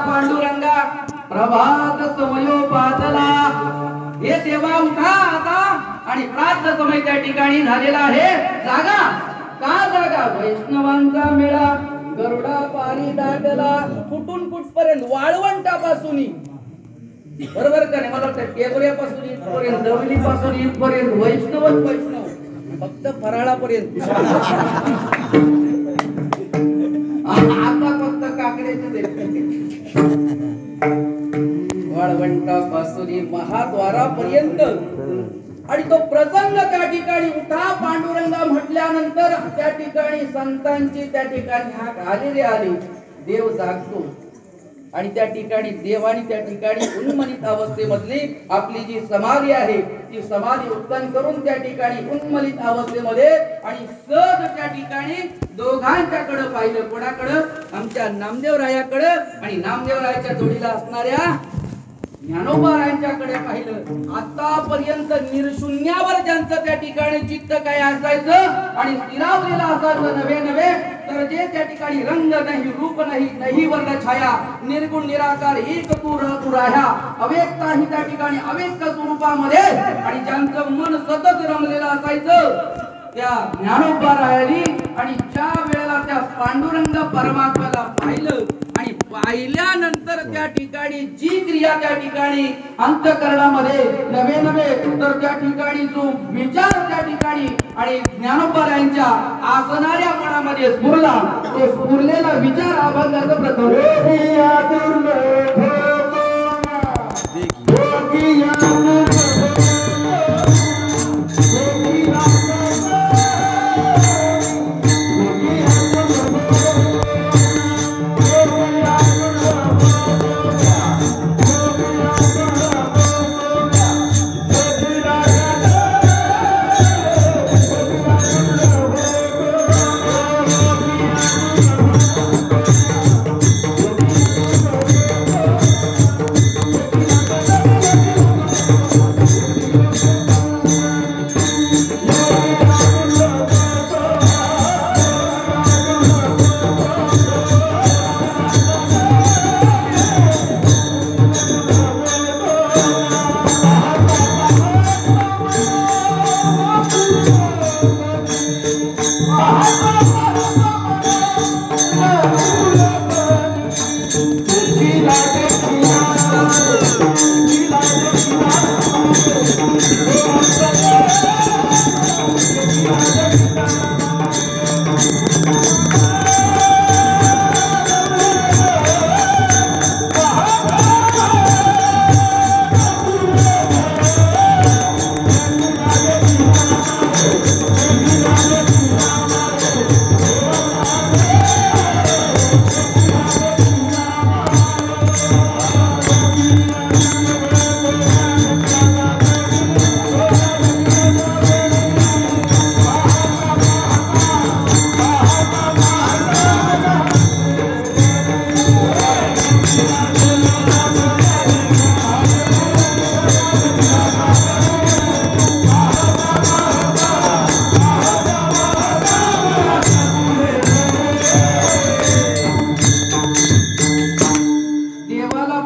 पांडुरंगा प्रभात समयोपादला हे देवा उठा आता आणि प्रातः समय त्या ठिकाणी झालेला आहे. जागा का जागा वैष्णवांचा मेळा गरुडा पारी दाटला कुठून कुठपर्यंत वाळवंटापासून बरोबर का नाही. मला वाटतं केवऱ्यापासून इथपर्यंत दवलीपासून इथपर्यंत वैष्णवच वैष्णव फक्त फराळापर्यंत आता फक्त काकड्याचे वाळवंटापासून महाद्वारापर्यंत आणि तो प्रसंग त्या ठिकाणी उठा पांडुरंगा म्हटल्यानंतर त्या ठिकाणी संतांची त्या ठिकाणी हाक आलेली आली. देव जागतो आणि त्या ठिकाणी देवानी त्या ठिकाणी उन्मलित अवस्थेमधली आपली जी समाधी आहे ती समाधी उत्पन्न करून त्या ठिकाणी उन्मलित अवस्थेमध्ये आणि सहज त्या ठिकाणी दोघांच्याकडे पाहिलं. कोणाकडे? आमच्या नामदेवरायाकडे आणि नामदेवरायाच्या जोडीला असणाऱ्या ज्ञानोबारायांच्याकडे पाहिलं. आतापर्यंत निर्शून्यावर ज्यांचं त्या ठिकाणी चित्त काय असायचं आणि स्थिरावलेलं असायचं नव्हे नव्हे तर जे त्या ठिकाणी रंग नाही रूप नाही नाही वर्ण छाया निर्गुण निराकार एक तू राह्या अव्यक्ता ही त्या ठिकाणी अव्यक्त स्वरूपामध्ये आणि ज्यांचं मन सतत रमलेलं असायचं त्या ज्ञानोबारायांनी आणि ज्या वेळेला त्या पांडुरंग परमात्म्याला पाहिलं आणि पाहिल्यानंतर त्या ठिकाणी जी क्रिया त्या ठिकाणी अंतःकरणामध्ये नवे नवे तर त्या ठिकाणी जो विचार त्या ठिकाणी आणि ज्ञानोबारायांच्या आसनाऱ्या मनामध्ये स्फुरला तो स्फुरलेला विचार अभंगाचं प्रथम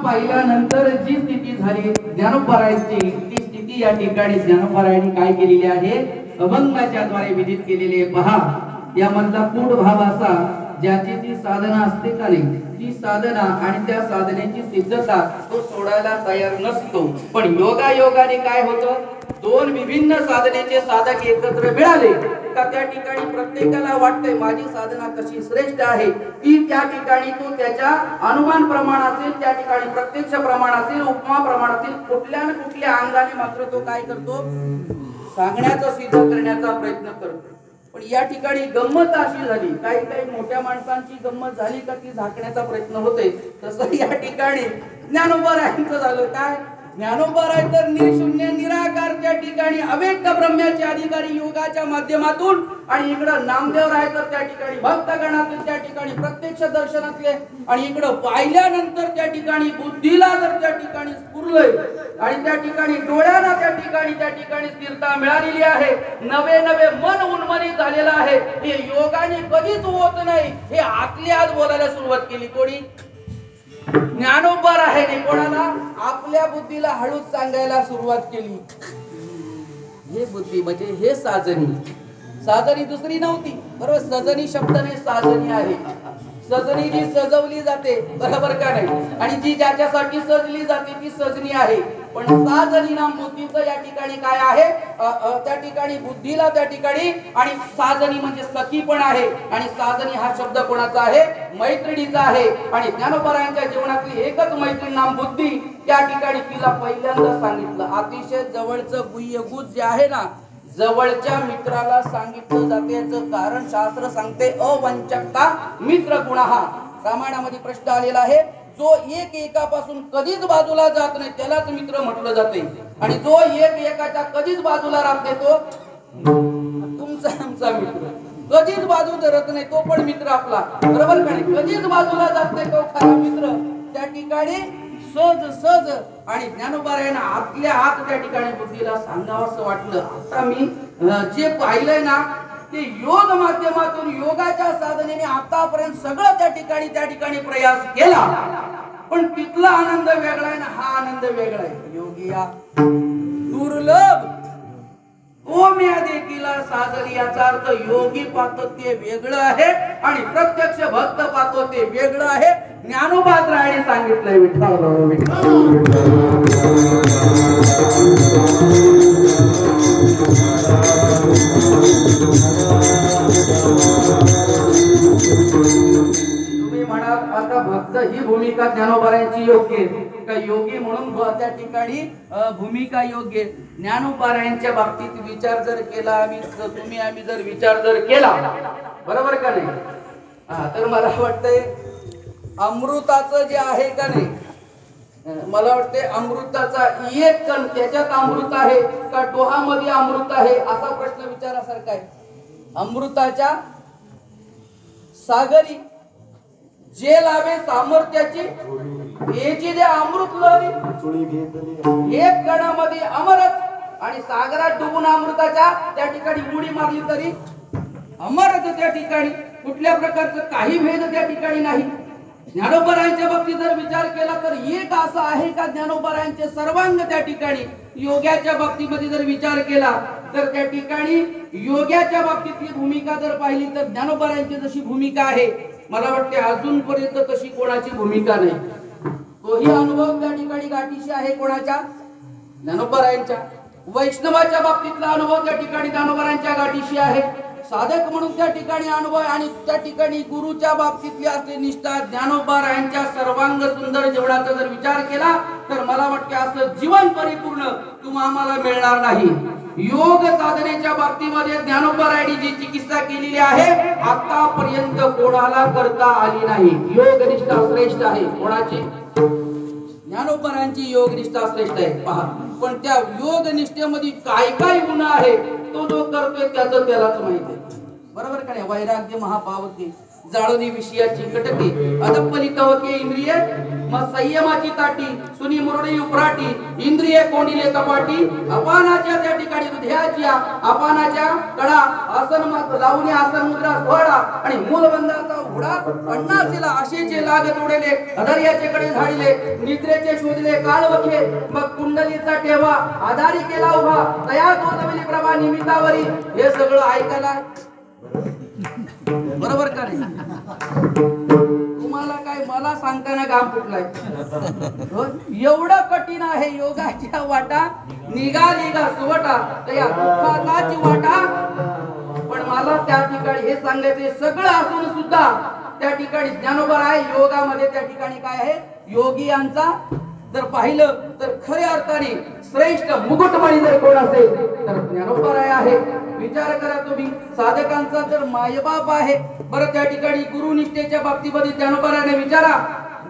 पाहिल्यानंतर जी स्थिती झाली ज्ञानोबरायांची, ती स्थिती या ठिकाणी ज्ञानोबरायांनी काय केलेली आहे, अभंगाच्या द्वारे विदित केलेली आहे. पहा, यामधला कूट भाव असा, ज्याची ती साधना असते का नाही, ती साधना आणि त्या साधनेची सिद्धता तो सोडायला तयार नसतो. पण योगायोगाने काय होतं, दोन विभिन्न साधनेचे साधक एकत्र मिळाले का त्या ठिकाणी प्रत्येकाला वाटते माझी साधना कशी श्रेष्ठ आहे, ती त्या ठिकाणी तो त्याच्या अनुमान प्रमाण असेल, त्या ठिकाणी प्रत्यक्ष प्रमाण असेल, उपमा प्रमाण असेल, कुठल्या ना कुठल्या अंगाने मात्र तो काय करतो, सांगण्याचा सिद्ध करण्याचा प्रयत्न करतो. पण या ठिकाणी गंमत अशी झाली, काही काही मोठ्या माणसांची गंमत झाली का ती झाकण्याचा प्रयत्न होते, तसं या ठिकाणी ज्ञानोबरायांचं झालं. काय ज्ञानोबराय तर निर्शून्य निराकार त्या ठिकाणी अव्यक्त ब्रह्माचे अधिकारी योगाच्या माध्यमातून, आणि इकडं नामदेव राय तर त्या ठिकाणी भक्तगणातून, त्या ठिकाणी प्रत्यक्ष दर्शनातले, आणि इकडं पाहिल्यानंतर त्या ठिकाणी बुद्धीला तर त्या ठिकाणी स्फुरलंय, आणि त्या ठिकाणी डोळ्याला त्या ठिकाणी स्थिरता मिळालेली आहे, नवे नवे मन उन्मनीत झालेलं आहे. हे योगाने कधीच होत नाही, हे आतल्या आत बोलायला सुरुवात केली. कोणी? ज्ञानोबर आहे ने कोणाला? आपल्या बुद्धीला हळूच सांगायला सुरुवात केली. हे बुद्धी म्हणजे हे साजनी दुसरी नव्हती, बरोबर. सजनी शब्द नाही, साजनी आहे. सजनी जी सजवली जाते, बरोबर का नाही, आणि जी ज्याच्यासाठी सजली जाते ती सजनी आहे. पण साजनी नाम बुद्धीचं या ठिकाणी काय आहे, त्या ठिकाणी बुद्धीला त्या ठिकाणी, आणि साजनी म्हणजे सखी पण आहे, आणि साजनी हा शब्द कोणाचा आहे, मैत्रिणीचा आहे. आणि ज्ञानोबरायांच्या जीवनातली एकच मैत्रीण नाम बुद्धी, त्या ठिकाणी तिला पहिल्यांदा सांगितलं. अतिशय जवळचं गुह्यगुज जे आहे ना, जवळच्या मित्राला सांगितलं जाते, याचं कारण शास्त्र सांगते, अवंचकता मित्र गुणः. रामायणामध्ये प्रश्न आलेला आहे, जो एक एकापासून कधीच बाजूला जात नाही त्यालाच मित्र म्हटलं जाते, आणि जो एक एकाच्या कधीच बाजूला राहत नाही तो तुमचा आमचा मित्र. कधीच बाजू धरत नाही तो पण मित्र आपला, बरोबर का नाही. कधीच बाजूला जात नाही तो खरा मित्र. त्या ठिकाणी सहज आणि ज्ञानोबरायांना आतल्या आत त्या ठिकाणी बुद्धीला सांगावं असं वाटलं, आता मी जे पाहिलंय ना ते योग माध्यमातून, योगाच्या साधनेने आतापर्यंत सगळं त्या ठिकाणी प्रयास केला, पण तिथला आनंद वेगळा आहे ना, हा आनंद वेगळा आहे. योगिया दुर्लभ ओम्या देखीला साजरी, याचा अर्थ योगी पाहतो ते वेगळं आहे, आणि प्रत्यक्ष भक्त पाहतो ते वेगळं आहे. ज्ञानोबारायाने सांगितलंय, विठ्ठल तुम्ही म्हणाल आता भक्त ही भूमिका ज्ञानोबारायांची योग्य आहे का, योगी म्हणून त्या ठिकाणी भूमिका योग्य. ज्ञानोबारायांच्या बाबतीत विचार जर केला आम्ही जर विचार जर केला, बरोबर का नाही, तर मला वाटतंय अमृताचं जे आहे का नाही, मला वाटते अमृताचा एक कण त्याच्यात अमृत आहे का डोहामध्ये अमृत आहे, असा प्रश्न विचारासारखा आहे. अमृताच्या सागरी जे लाभे सामर्थ्याची, याची जे अमृत लहरी एक कणामध्ये अमरच, आणि सागरात डुबून अमृताच्या त्या ठिकाणी उडी मारली तरी अमरच. त्या ठिकाणी कुठल्या प्रकारचं काही भेद त्या ठिकाणी नाही. ज्ञानोबरायांच्या बाबतीत जर विचार केला तर एक असं आहे का ज्ञानोबरायांचे सर्वांग त्या ठिकाणी, योगाच्या बाबतीमध्ये जर विचार केला तर त्या ठिकाणी योगाच्या बाबतीतली भूमिका जर पाहिली तर ज्ञानोबरायांची जशी भूमिका आहे, मला वाटते अजूनपर्यंत तशी कोणाची भूमिका नाही. तोही अनुभव त्या ठिकाणी गाठीशी आहे कोणाच्या, ज्ञानोबरायांच्या. वैष्णवाच्या बाबतीतला अनुभव त्या ठिकाणी ज्ञानोबरायांच्या गाठीशी आहे. साधक म्हणून त्या ठिकाणी अनुभव आणि त्या ठिकाणी गुरुच्या बाबतीतली असली निष्ठा ज्ञानोबा रायांच्या सर्वांग सुंदर जीवनाचा जर विचार केला तर मला वाटते असं जीवन परिपूर्ण तुम्हाला मिळणार नाही. योग साधनेच्या बाबतीमध्ये ज्ञानोबा रायांनी जी चिकित्सा केलेली आहे आतापर्यंत कोणाला करता आली नाही. योग निष्ठा श्रेष्ठ आहे. कोणाची? ज्ञानोबरांची योग निष्ठा श्रेष्ठ आहे. पहा, पण त्या योग निष्ठेमध्ये काय काय गुण आहे तो जो करतोय त्याचं त्यालाच माहिती आहे. बरोबर का नाही? वैराग्य महापावके, जाळोनी विषयाची कटके, अदप्पली तवके इंद्रिय, मग संयमाची ताटी, सुनी मुरडी उपराटी, इंद्रिय कोंडिले कपाटी, अपानाच्या त्या ठिकाणी हृदयाची अपानाच्या कडा, आसन लावणी आसन मुद्रा सोहळा आणि मूलबंधाचा उघडा पन्नासीला असेचे लागत उडेले, अधर्याचे कडे झाडिले, निद्रेचे शोधले काळवखे, मग कुंडलीचा ठेवा आधारी केला उभा, तया तोजविली प्रभा निमित्तावरी. हे सगळं ऐकायला बरोबर का नाही? तुम्हाला काय मला सांगताना घाम फुटलाय. एवढं कठीण आहे योगाच्या वाटा निघाली का सुवटा त्या दुःखाची वाटा. पण मला त्या ठिकाणी हे सांगायचे सगळं असून सुद्धा त्या ठिकाणी ज्ञानोबा आहे योगामध्ये त्या ठिकाणी काय आहे योगी यांचा जर पाहिलं तर खऱ्या अर्थाने श्रेष्ठ मुकुटमणी जर कोण असेल तर ज्ञानोबा राय आहे. विचार करा तुम्ही, साधकांचा जर मायबाप आहे. बरं, त्या ठिकाणी गुरुनिष्ठेच्या बाबतीमध्ये ज्ञानोबा रायाने विचारा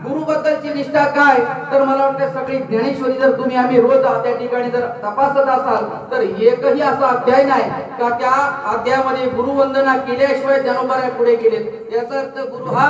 गुरु बद्दलची निष्ठा काय, तर मला वाटतं सगळी ज्ञानेश्वरी जर तुम्ही आम्ही रोज त्या ठिकाणी जर तपासत असाल तर एकही असा अध्याय नाही का त्या अध्यायामध्ये गुरुवंदना केल्याशिवाय ज्ञानोबा राय पुढे गेले. याचा अर्थ गुरु हा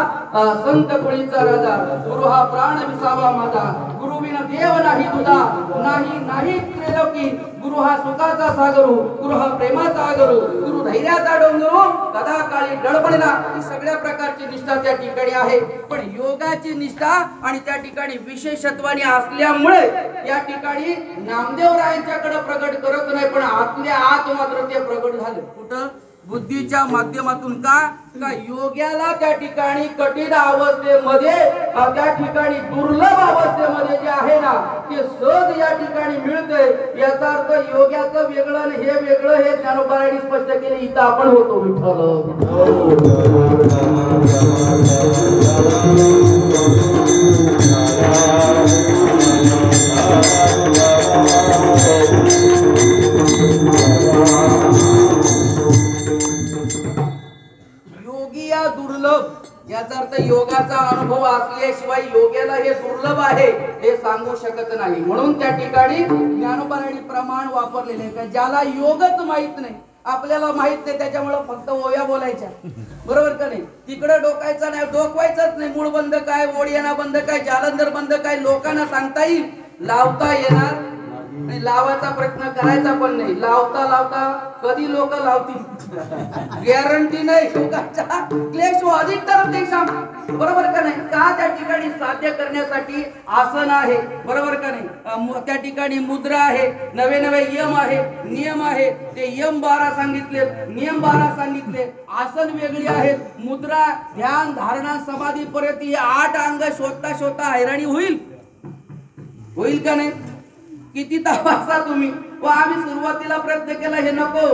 संत कोळीचा राजा, गुरु हा प्राण विसावा माझा, गुरु विना देव नाही तुझा, नाही नाही त्रिलोकी, गुरु हा सुखाचा सागरू, गुरु हा प्रेमाचा आगरू, गुरु धैर्याचा डोंगरू, कदा काळी डळबळला. ही सगळ्या प्रकारची निष्ठा त्या ठिकाणी आहे. पण योगाची निष्ठा आणि त्या ठिकाणी विशेषत्वाने असल्यामुळे या ठिकाणी नामदेव रायांच्याकडे प्रगट करत नाही, पण आतल्या आत मात्र ते प्रगट झाले. कुठं? बुद्धीच्या माध्यमातून. का योग्याला त्या ठिकाणी कठीण अवस्थेमध्ये त्या ठिकाणी दुर्लभ अवस्थेमध्ये जे आहे ना ते सहज या ठिकाणी मिळतंय. याचा अर्थ योग्याचं वेगळं आणि हे वेगळं हे ज्ञानोबा यांनी स्पष्ट केले. इथं आपण होतो विठ्ठल. दुर्लभ याचा अर्थ योगाचा अनुभव असल्याशिवाय योग्याला हे दुर्लभ आहे हे सांगू शकत नाही. म्हणून त्या ठिकाणी ज्ञानोबारांनी प्रमाण वापरलेले आहे. ज्याला योगच माहित नाही, आपल्याला माहित नाही, त्याच्यामुळे फक्त ओव्या बोलायच्या. बरोबर का नाही? तिकडे डोकायचा नाही, डोकवायचंच नाही. मूळ बंद काय, ओढियाना बंद काय, जालंधर बंद काय लोकांना सांगता येईल, लावता येणार आणि लावायचा प्रयत्न करायचा पण नाही. लावता लावता कधी लोक लावतील गॅरंटी नाही. योगाचा क्लेश अधिक तर ते सांग. बरोबर का नाही? का त्या ठिकाणी साध्य करण्यासाठी आसन आहे. बरोबर का नाही? त्या ठिकाणी मुद्रा आहे, नवे नवे यम आहे, नियम आहे. ते यम 12 सांगितले, नियम 12 सांगितले, आसन वेगळी आहेत, मुद्रा ध्यान धारणा समाधी पर्यंत हे 8 अंग शोधता शोधता हैराणी होईल. होईल का नाही? किती तपासा तुम्ही. व आम्ही सुरुवातीला प्रयत्न केला हे नको,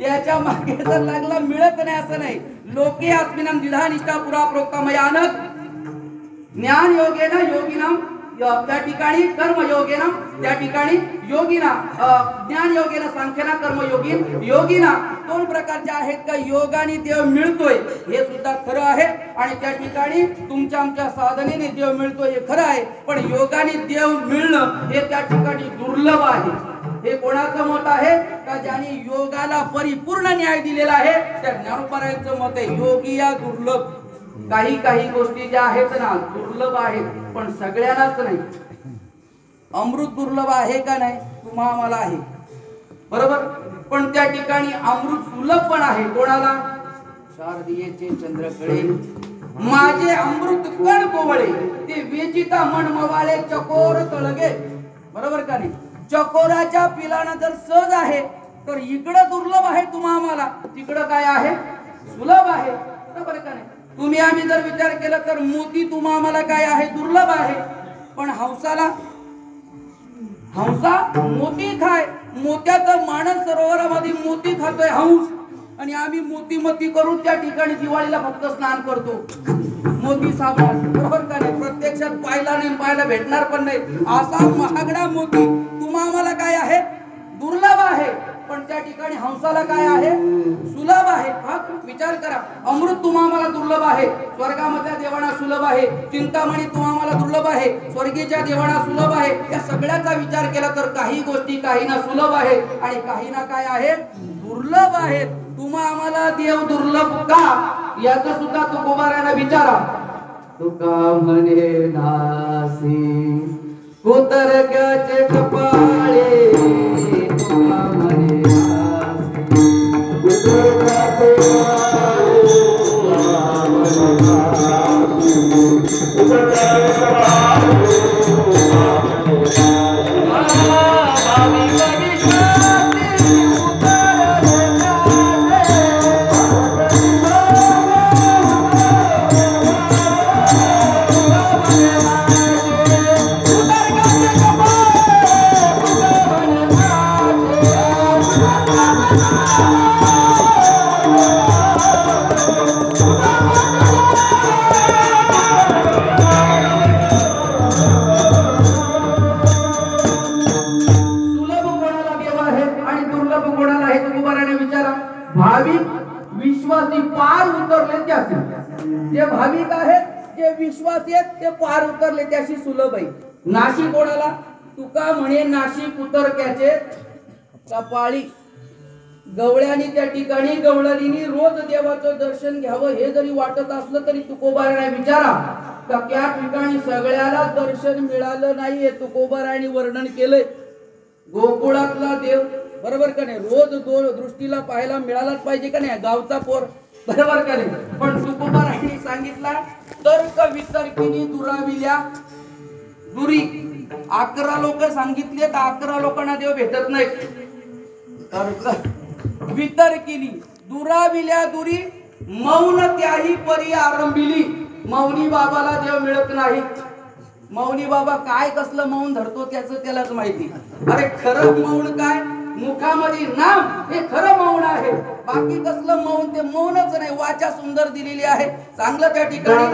याच्या मागे जर लागला मिळत नाही असं नाही. लोके अस्मिनाम द्विधा निष्ठा पुरा प्रोक्ता मयानक ज्ञान योगेन योगिनाम त्या ठिकाणी कर्म योगेन त्या ठिकाणी योगिना ज्ञान योगेन सांख्यना कर्म योगीन योगिना. 2 प्रकारचे आहेत का योगाने देव मिळतोय हे सुद्धा खरं आहे आणि त्या ठिकाणी तुमच्या आमच्या साधनेने देव मिळतोय हे खरं आहे. पण योगाने देव मिळणं हे त्या ठिकाणी दुर्लभ आहे. हे कोणाचं मत आहे का ज्यांनी योगाला परिपूर्ण न्याय दिलेला आहे त्या ज्ञानोबारायांचं मत आहे. योगी या दुर्लभ. काही काही गोष्टी ज्या आहेत ना दुर्लभ आहेत पण सगळ्यांनाच नाही. अमृत दुर्लभ आहे का नाही? तुम्हा मला आहे. बरोबर. पण त्या ठिकाणी अमृत सुलभ पण आहे. कोणाला? शारदीयेचे चंद्रकडे माझे अमृत कण कोवळे ते वेचिता मन मवाळे चकोर तळगे. बरोबर का नाही? चकोराच्या पिलाना जर सहज आहे तर इकडं दुर्लभ आहे तुम्हा मला, तिकडं काय आहे? सुलभ आहे. बरोबर का नाही? तुम्ही आम्ही जर विचार केला तर मोती तुम्हा मला काय आहे? दुर्लभ आहे. पण हंसाला हंसा मोती खाय, मोत्याचं मानस सरोवरामध्ये मोती खातोय हंस. आणि आम्ही मोती करून त्या ठिकाणी दिवाळीला फक्त स्नान करतो. मोती साबणात, बरोबर का नाही? प्रत्यक्षात पाहिला नाही, पाहायला भेटणार पण नाही असा महागडा मोती तुम्हा आम्हाला काय आहे, दुर्लभ आहे. पण त्या ठिकाणी हंसाला काय आहे, सुलभ आहे. हा विचार करा, अमृत तुम्हा आम्हाला दुर्लभ आहे, स्वर्गामधल्या देवांना सुलभ आहे. चिंतामणी तुम्हा आम्हाला दुर्लभ आहे, स्वर्गीच्या देवांना सुलभ आहे. या सगळ्याचा विचार केला तर काही गोष्टी काहींना सुलभ आहे आणि काहींना काय आहे, दुर्लभ आहेत. तुम्हा आम्हाला देव दुर्लभ का, याचं सुद्धा तुकोबारांना विचारा. तुका म्हणे नासी कुतरक्याचे कपाळे, तुका म्हणे जे भाविक आहेत, जे विश्वासी आहेत, ते पार उतरले त्याशी सुलभ आहे. नाशी कोणाला, तुका म्हणे नाशी कुतरक्याचे कपाळी. गवळ्यानी त्या ठिकाणी गवळणीनी रोज देवाचं दर्शन घ्यावं हे जरी वाटत असलं तरी तुकोबाराने विचारा का त्या ठिकाणी सगळ्याला दर्शन मिळालं नाही. हे तुकोबाराने वर्णन केलंय. गोकुळातला देव, बरोबर का नाही, रोज दृष्टीला पाहायला मिळालाच पाहिजे का नाही, गावचा पोर, बरोबर का नाही. पण तुकोबाराने सांगितला तर्क वितर्किनी दुराविल्या दुरी. 11 लोक सांगितले तर 11 लोकांना देव भेटत नाही. तर्क वितर्किनी दुराविल्या दुरी, मौन त्याही परी आरंभिली. मौनी बाबाला देव मिळत नाही. मौनी बाबा काय कसलं मौन धरतो त्याचं त्यालाच माहिती. अरे खरं मौन काय, मुखामध्ये नाम हे खरं मौन आहे. बाकी कसलं मौन, ते मौनच नाही. वाचा सुंदर दिलेली आहे. चांगलं त्या ठिकाणी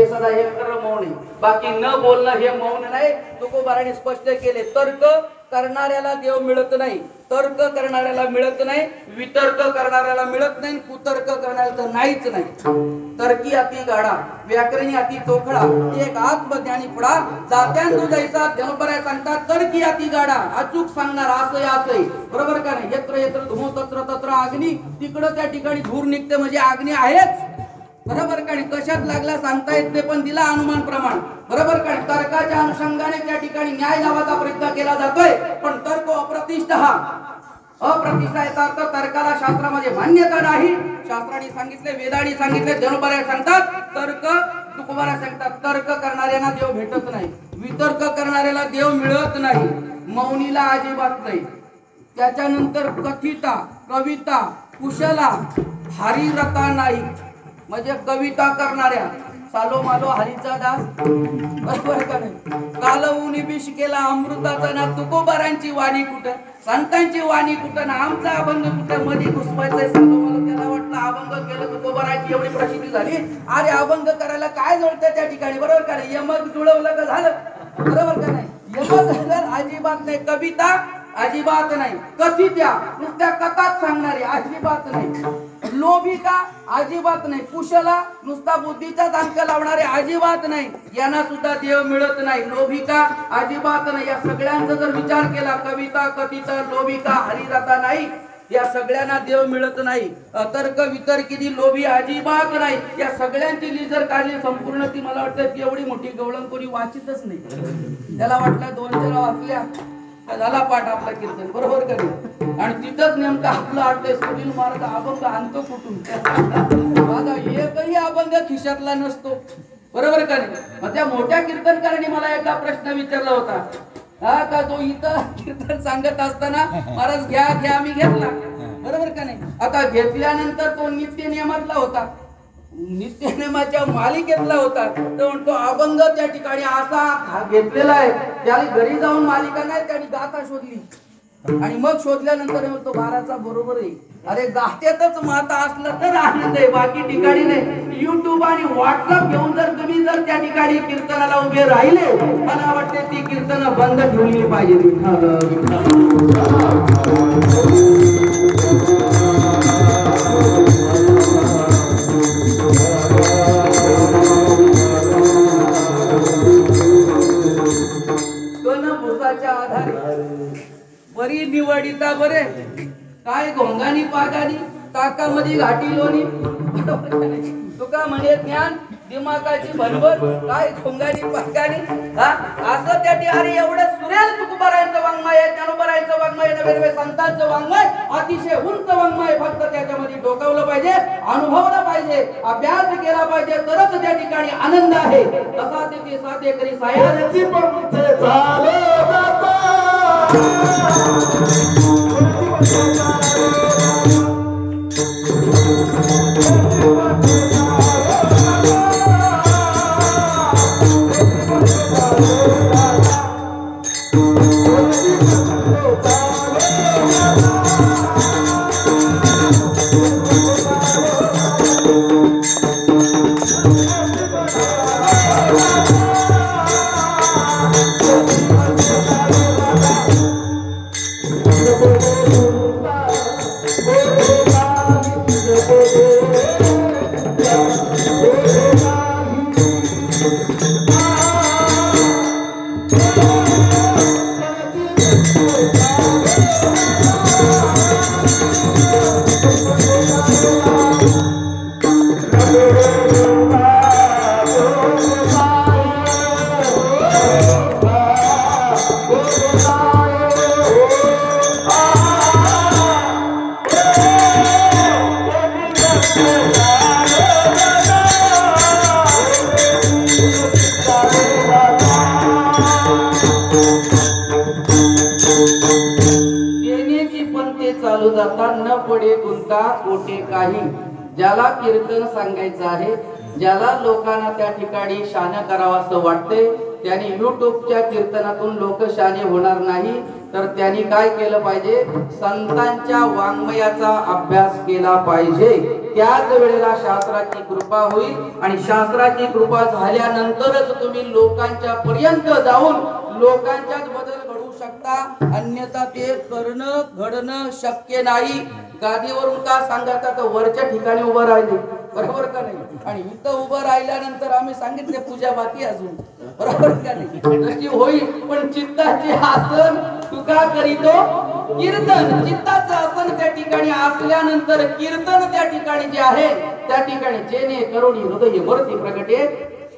सदा हे खरं मौन आहे. बाकी न बोलणं हे मौन नाही. तुकोबाराने स्पष्ट केले. तर्क करणाऱ्याला देव मिळत नाही, तर्क करणाऱ्याला मिळत नाही, वितर्क करणाऱ्याला मिळत नाही, कुतर्क करणाऱ्याला तर नाहीच नाही. तर्की अति गाडा, व्याकरणी अति चोखडा, एक आत्मज्ञानी पुढा जात्यान दुजायचा देवपराय सांगतात. तर्की अति गाडा, अचूक सांगणार असं असं, बरोबर का नाही. यत्र यत्र धूम तत्र तत्र अग्नी, तिकडं त्या ठिकाणी धूर निघते म्हणजे अग्नी आहेच, बरोबर का नाही. कशात लागला सांगता येत नाही पण दिला अनुमान प्रमाण, बरोबर का नाही. तर्काच्या अनुषंगाने त्या ठिकाणी न्याय लावायचा प्रयत्न केला जातोय. पण तर्क अप्रतिष्ठ, हा अप्रतिष्ठा याचा अर्थ तर्काला शास्त्रामध्ये मान्यता नाही. शास्त्राने सांगितले, वेदाने सांगितले, देवबराय सांगतात तर्क, तुकोबाराय सांगतात तर्क करणाऱ्यांना देव भेटत नाही, वितर्क करणाऱ्याला देव मिळत नाही, मौनीला अजिबात नाही. त्याच्यानंतर कथिता, कविता, कुशला, हरिरता नाही. म्हणजे कविता करणाऱ्या सालो मालो हरीचा दास, बरोबर का नाही. कालवूनी बिश केला अमृताचा ना. तुकोबारांची वाणी कुठं, संतांची वाणी कुठं ना, आमचा अभंग कुठं मध्ये घुसवायचंय सालो मालो. त्याला वाटलं अभंग केलं, तुकोबारांची एवढी प्रसिद्धी झाली. अरे अभंग करायला काय जुळतं त्या ठिकाणी, बरोबर का नाही. यमक जुळवलं का झालं, बरोबर का नाही. यमक अजिबात नाही, कविता अजिबात नाही, कथित्या नुसत्या कथाच सांगणारी अजिबात नाही, लोभिका अजिबात नाही, कुशला नुसता बुद्धीचा अंक लावणारे अजिबात नाही, यांना सुद्धा देव मिळत नाही. लोभिका अजिबात नाही. या सगळ्यांचा जर विचार केला, कविता, कथित, लोभिका, हरिरता नाही, या सगळ्यांना देव मिळत नाही. अतर्क, वितर्किनी, लोभी अजिबात नाही. या सगळ्यांची लिस्ट जर काढली संपूर्ण, ती मला वाटतं की एवढी मोठी गवळण कोणी वाचितच नाही. त्याला वाटलं 2-4 वाचल्या झाला पाठ आपला कीर्तन, बरोबर का नाही. आणि तिथंच नेमकं आपलं आठवतंय सुनील महाराज अभंग आणतो कुठून. माझा एकही अभंग खिशातला नसतो. बरोबर का नाही? मग त्या मोठ्या कीर्तनकाराने मला एकदा प्रश्न विचारला होता, हा का जो इथं कीर्तन सांगत असताना महाराज घ्या घ्या मी घेतला, बरोबर का नाही? आता घेतल्यानंतर तो नित्य नियमातला होता, नित्य नियमाच्या मालिकेतला होता, तो म्हणतो अभंग त्या ठिकाणी असा घेतलेला आहे, त्याला घरी जाऊन मालिका नाही त्याने गाथा शोधली आणि मग शोधल्यानंतर तो बाराचा बरोबर आहे. अरे गात्यातच माता असलं तर आनंद आहे, बाकी ठिकाणी नाही. युट्यूब आणि व्हॉट्सअप घेऊन जर तुम्ही जर त्या ठिकाणी कीर्तनाला उभे राहिले, मला वाटते ती कीर्तन बंद ठेवली पाहिजे. भुसाच्या आधारे बरी निवडिता बरे काय घोंगानी पागानी काकामध्ये घाटी लोणी, तुका म्हणे ज्ञान दिमागाची भरभर काय घोंगानी पागानी, असं त्या अरे एवढं सुरेल तुकोबारायांचं वाङ्मय आहे, ज्ञानोबारायांचं वाङ्मय, नवे नवे संतांचं वाङ्मय, अतिशय उंच वाङ्मय. फक्त त्याच्यामध्ये डोकावलं पाहिजे, अनुभवलं पाहिजे, अभ्यास केला पाहिजे, तरच त्या ठिकाणी आनंद आहे. तसा ते साधे करी सायाची पंथे झाले जाता. ज्याला कीर्तन सांगायचं आहे, ज्याला लोकांना त्या ठिकाणी शान करावं असं वाटते, त्यांनी युट्यूबच्या कीर्तनातून लोक शाने होणार नाही, तर त्यांनी काय केलं पाहिजे, संतांच्या वाङ्मयाचा अभ्यास केला पाहिजे. त्याच वेळेला शास्त्राची कृपा होईल आणि शास्त्राची कृपा झाल्यानंतरच तुम्ही लोकांच्या पर्यंत जाऊन लोकांच्यात बदल घडवू शकता. अन्यथा ते करणं घडणं शक्य नाही. गादीवरून का सांगायचं तर वरच्या ठिकाणी उभं राहिले, बरोबर का नाही? आणि इथं उभं राहिल्यानंतर आम्ही सांगितले पूजा बाकी अजून, बरोबर का नाही? तशी होईल, पण चित्ताचे आसन तुका करीतो कीर्तन. चित्ताचं आसन त्या ठिकाणी असल्यानंतर कीर्तन त्या ठिकाणी जे आहे त्या ठिकाणी जेणे करुणी हृदय मूर्ती प्रगटे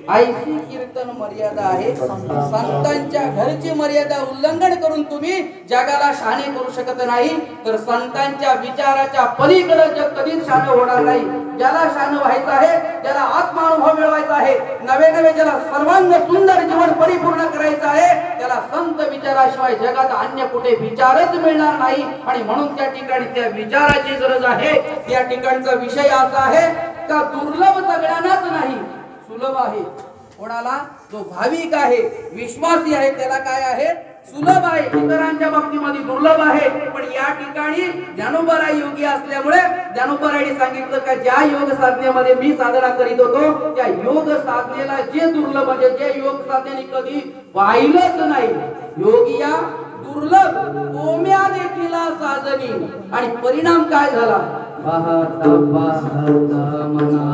ऐशी कीर्तन मर्यादा आहे. संतांच्या घरची मर्यादा उल्लंघन करून तुम्ही जगाला शहाणे करू शकत नाही, तर संतांच्या विचाराच्या पलीकडे जग कधीच शहाणे होणार नाही. ज्याला शहाणे व्हायचं आहे, ज्याला आत्मानुभव मिळवायचा आहे, नवे नवे ज्याला सर्वांग सुंदर जीवन परिपूर्ण करायचं आहे, त्याला संत विचाराशिवाय जगात अन्य कुठे विचारच मिळणार नाही. आणि म्हणून त्या ठिकाणी त्या विचाराची गरज आहे. या ठिकाणचा विषय असा आहे का दुर्लभ सगळ्यांनाच नाही, सुलभ आहे. कोणाला जो भाविक आहे, विश्वासी आहे, त्याला काय आहे, सुलभ आहे. इतरांच्या बाबतीमध्ये दुर्लभ आहे. पण या ठिकाणी ज्ञानोबराय योगी असल्यामुळे ज्ञानोबरायांनी सांगितलं का ज्या योग साधनेमध्ये मी साधना करीत होतो त्या योग साधनेला जे दुर्लभ म्हणजे जे योग साधनेने कधी पाहिलंच नाही, योगिया दुर्लभ कोम्या देखील साधनी. आणि परिणाम काय झाला, पाहता पाहता मना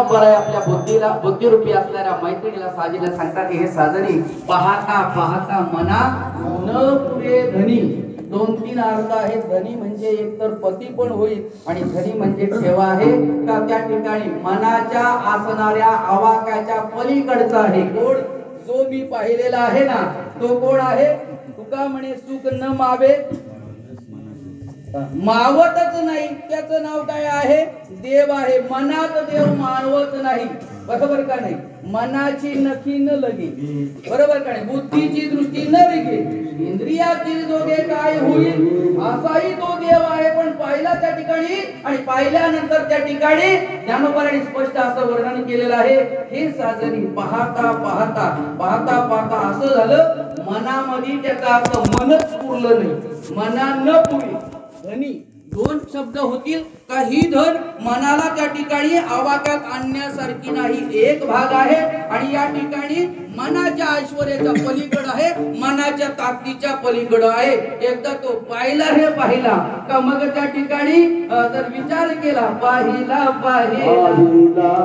नंबर आहे आपल्या बुद्धिरूपी असणाऱ्या मैत्रिणीला साजीला सांगतात हे साजरी पाहता पाहता मना न पुरे धनी. 2-3 अर्थ आहेत. धनी म्हणजे एकतर पती पण होईल आणि धनी म्हणजे ठेवा आहे का त्या ठिकाणी मनाच्या असणाऱ्या आवाक्याच्या पलीकडचा आहे. कोण जो मी पाहिलेला आहे ना तो कोण आहे? तुका म्हणे सुख न मावे मावतच नाही. त्याचं नाव काय आहे? देव आहे. मनात देव मानवत नाही. बरोबर का नाही? मनाची नखी न लगे. बरोबर का नाही? बुद्धीची दृष्टी न रिगे इंद्रियाची जोगे काय होईल असाही तो देव आहे. पण पाहिला त्या ठिकाणी आणि पाहिल्यानंतर त्या ठिकाणी ज्ञानोबाने स्पष्ट असं वर्णन केलेलं आहे. हे साजरी पाहता पाहता पाहता पाहता असं झालं मनामध्ये त्याचा अर्थ मनच पुरलं नाही. मना न पुरे धनी 2 शब्द होतील. काही धन मनाला त्या ठिकाणी आवाक्यात आणण्यासारखी नाही. एक भाग आहे आणि या ठिकाणी मनाच्या ऐश्वर्याच्या पलीकडे आहे. मनाच्या ताकदीच्या पलीकडे आहे. एकदा तो पाहिला हे पाहिला का मग त्या ठिकाणी जर विचार केला पाहिला पाहिला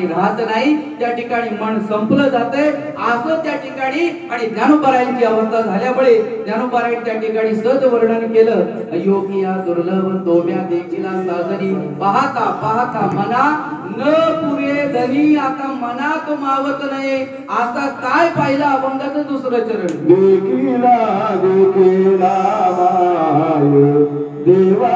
राहत नाही. त्या ठिकाणी मन संपलं जातंय असं त्या ठिकाणी. आणि ज्ञानोबारायांची अवस्था झाल्यामुळे ज्ञानोबारायण त्या ठिकाणी सहज वर्णन केलं. अयोग्या दुर्लभ दोम्या देखील साजरी पाहता पाहता मना न पुरे धनी. आता मनात मावत नाही. आता काय पाहिलं अभंगाचं दुसरं चरण देखीला देखीला देवा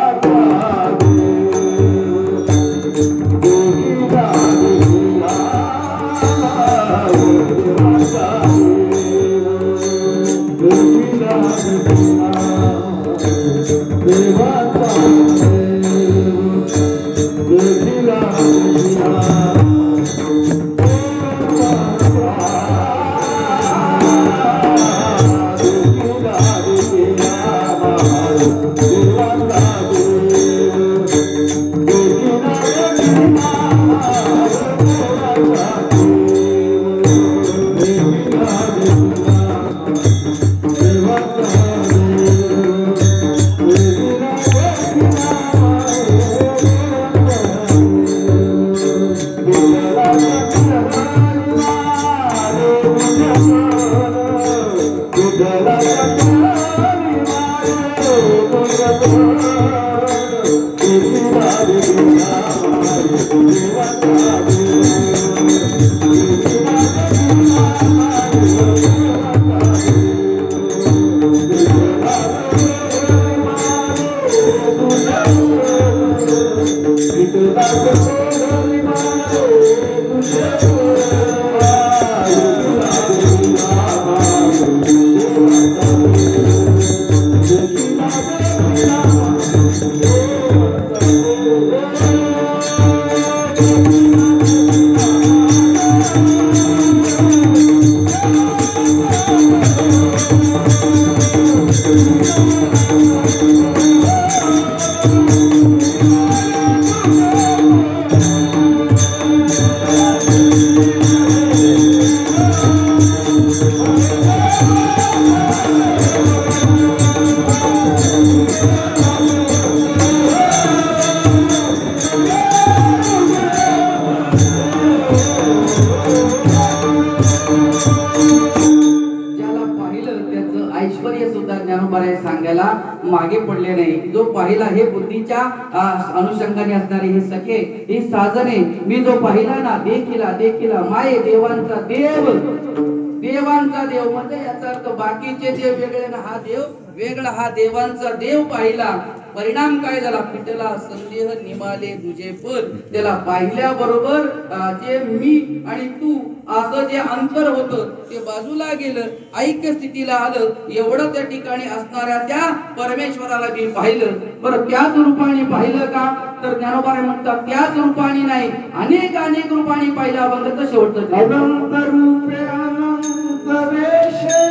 मागे पडले नाही. जो पाहिला हे बुद्धीच्या अनुषंगाने असणारे हे सखे, ही साधने मी जो पाहिला ना, देखिला देखिला माये देवांचा देव. देवांचा देव म्हणजे याचा अर्थ बाकीचे देव वेगळे ना, हा देव वेगळा. हा देवांचा देव पाहिला. परिणाम काय झाला? पिटला संदेह निमाले तुझे पद. त्याला पाहिल्याबरोबर जे मी आणि तू असं जे अंतर होतं ते बाजूला गेलं, ऐक्य स्थितीला आलं. एवढं त्या ठिकाणी असणाऱ्या त्या परमेश्वराला मी पाहिलं. बरं, त्याच रूपाने पाहिलं का? तर ज्ञानोबा म्हणतात त्याच रूपाने नाही, अनेक अनेक रूपाने पाहिलं. अभंगाचं शेवटचं अनंत रूपे अनंत वेशे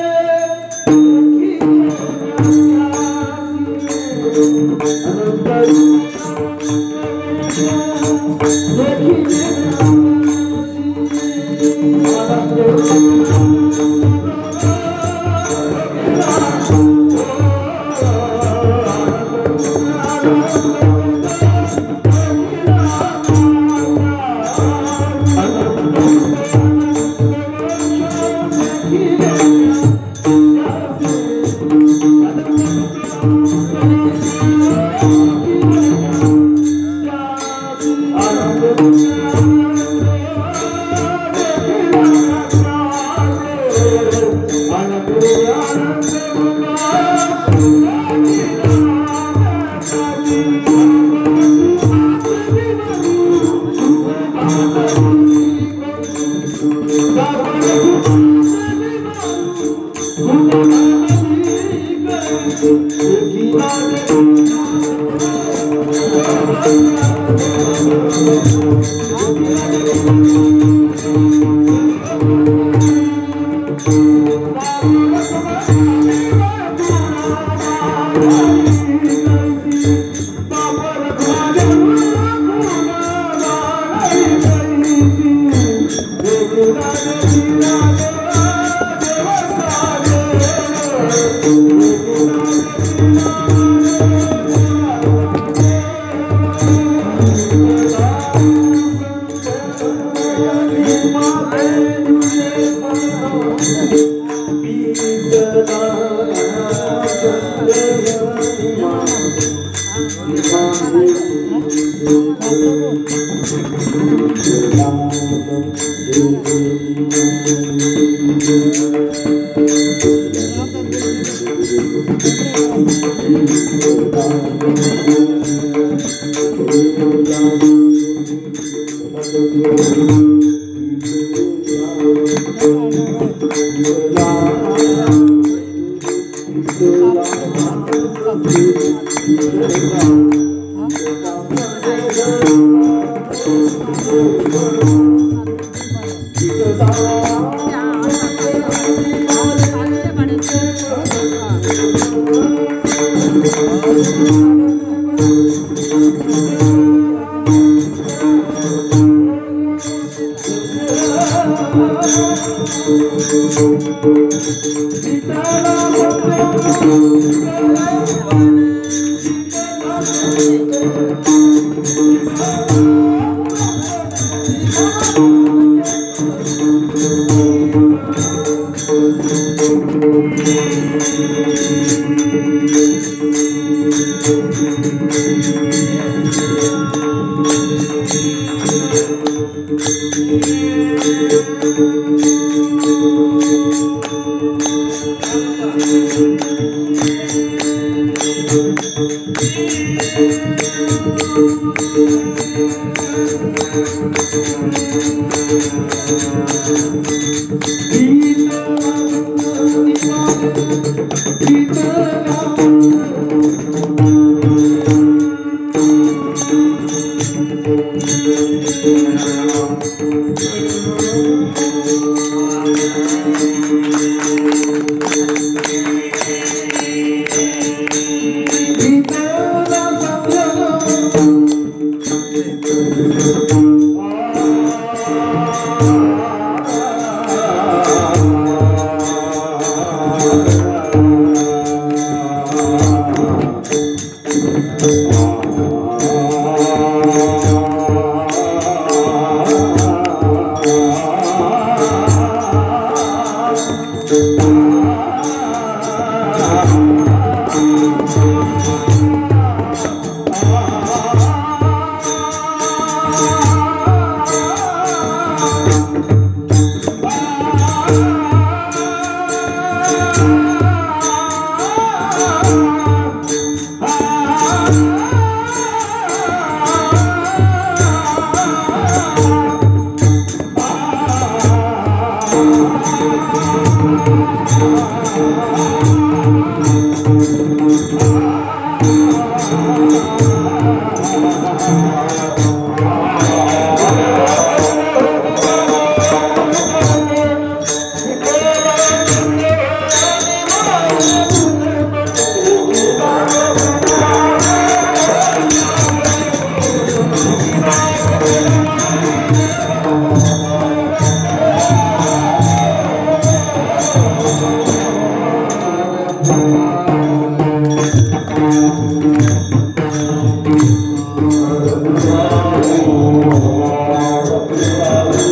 पाहू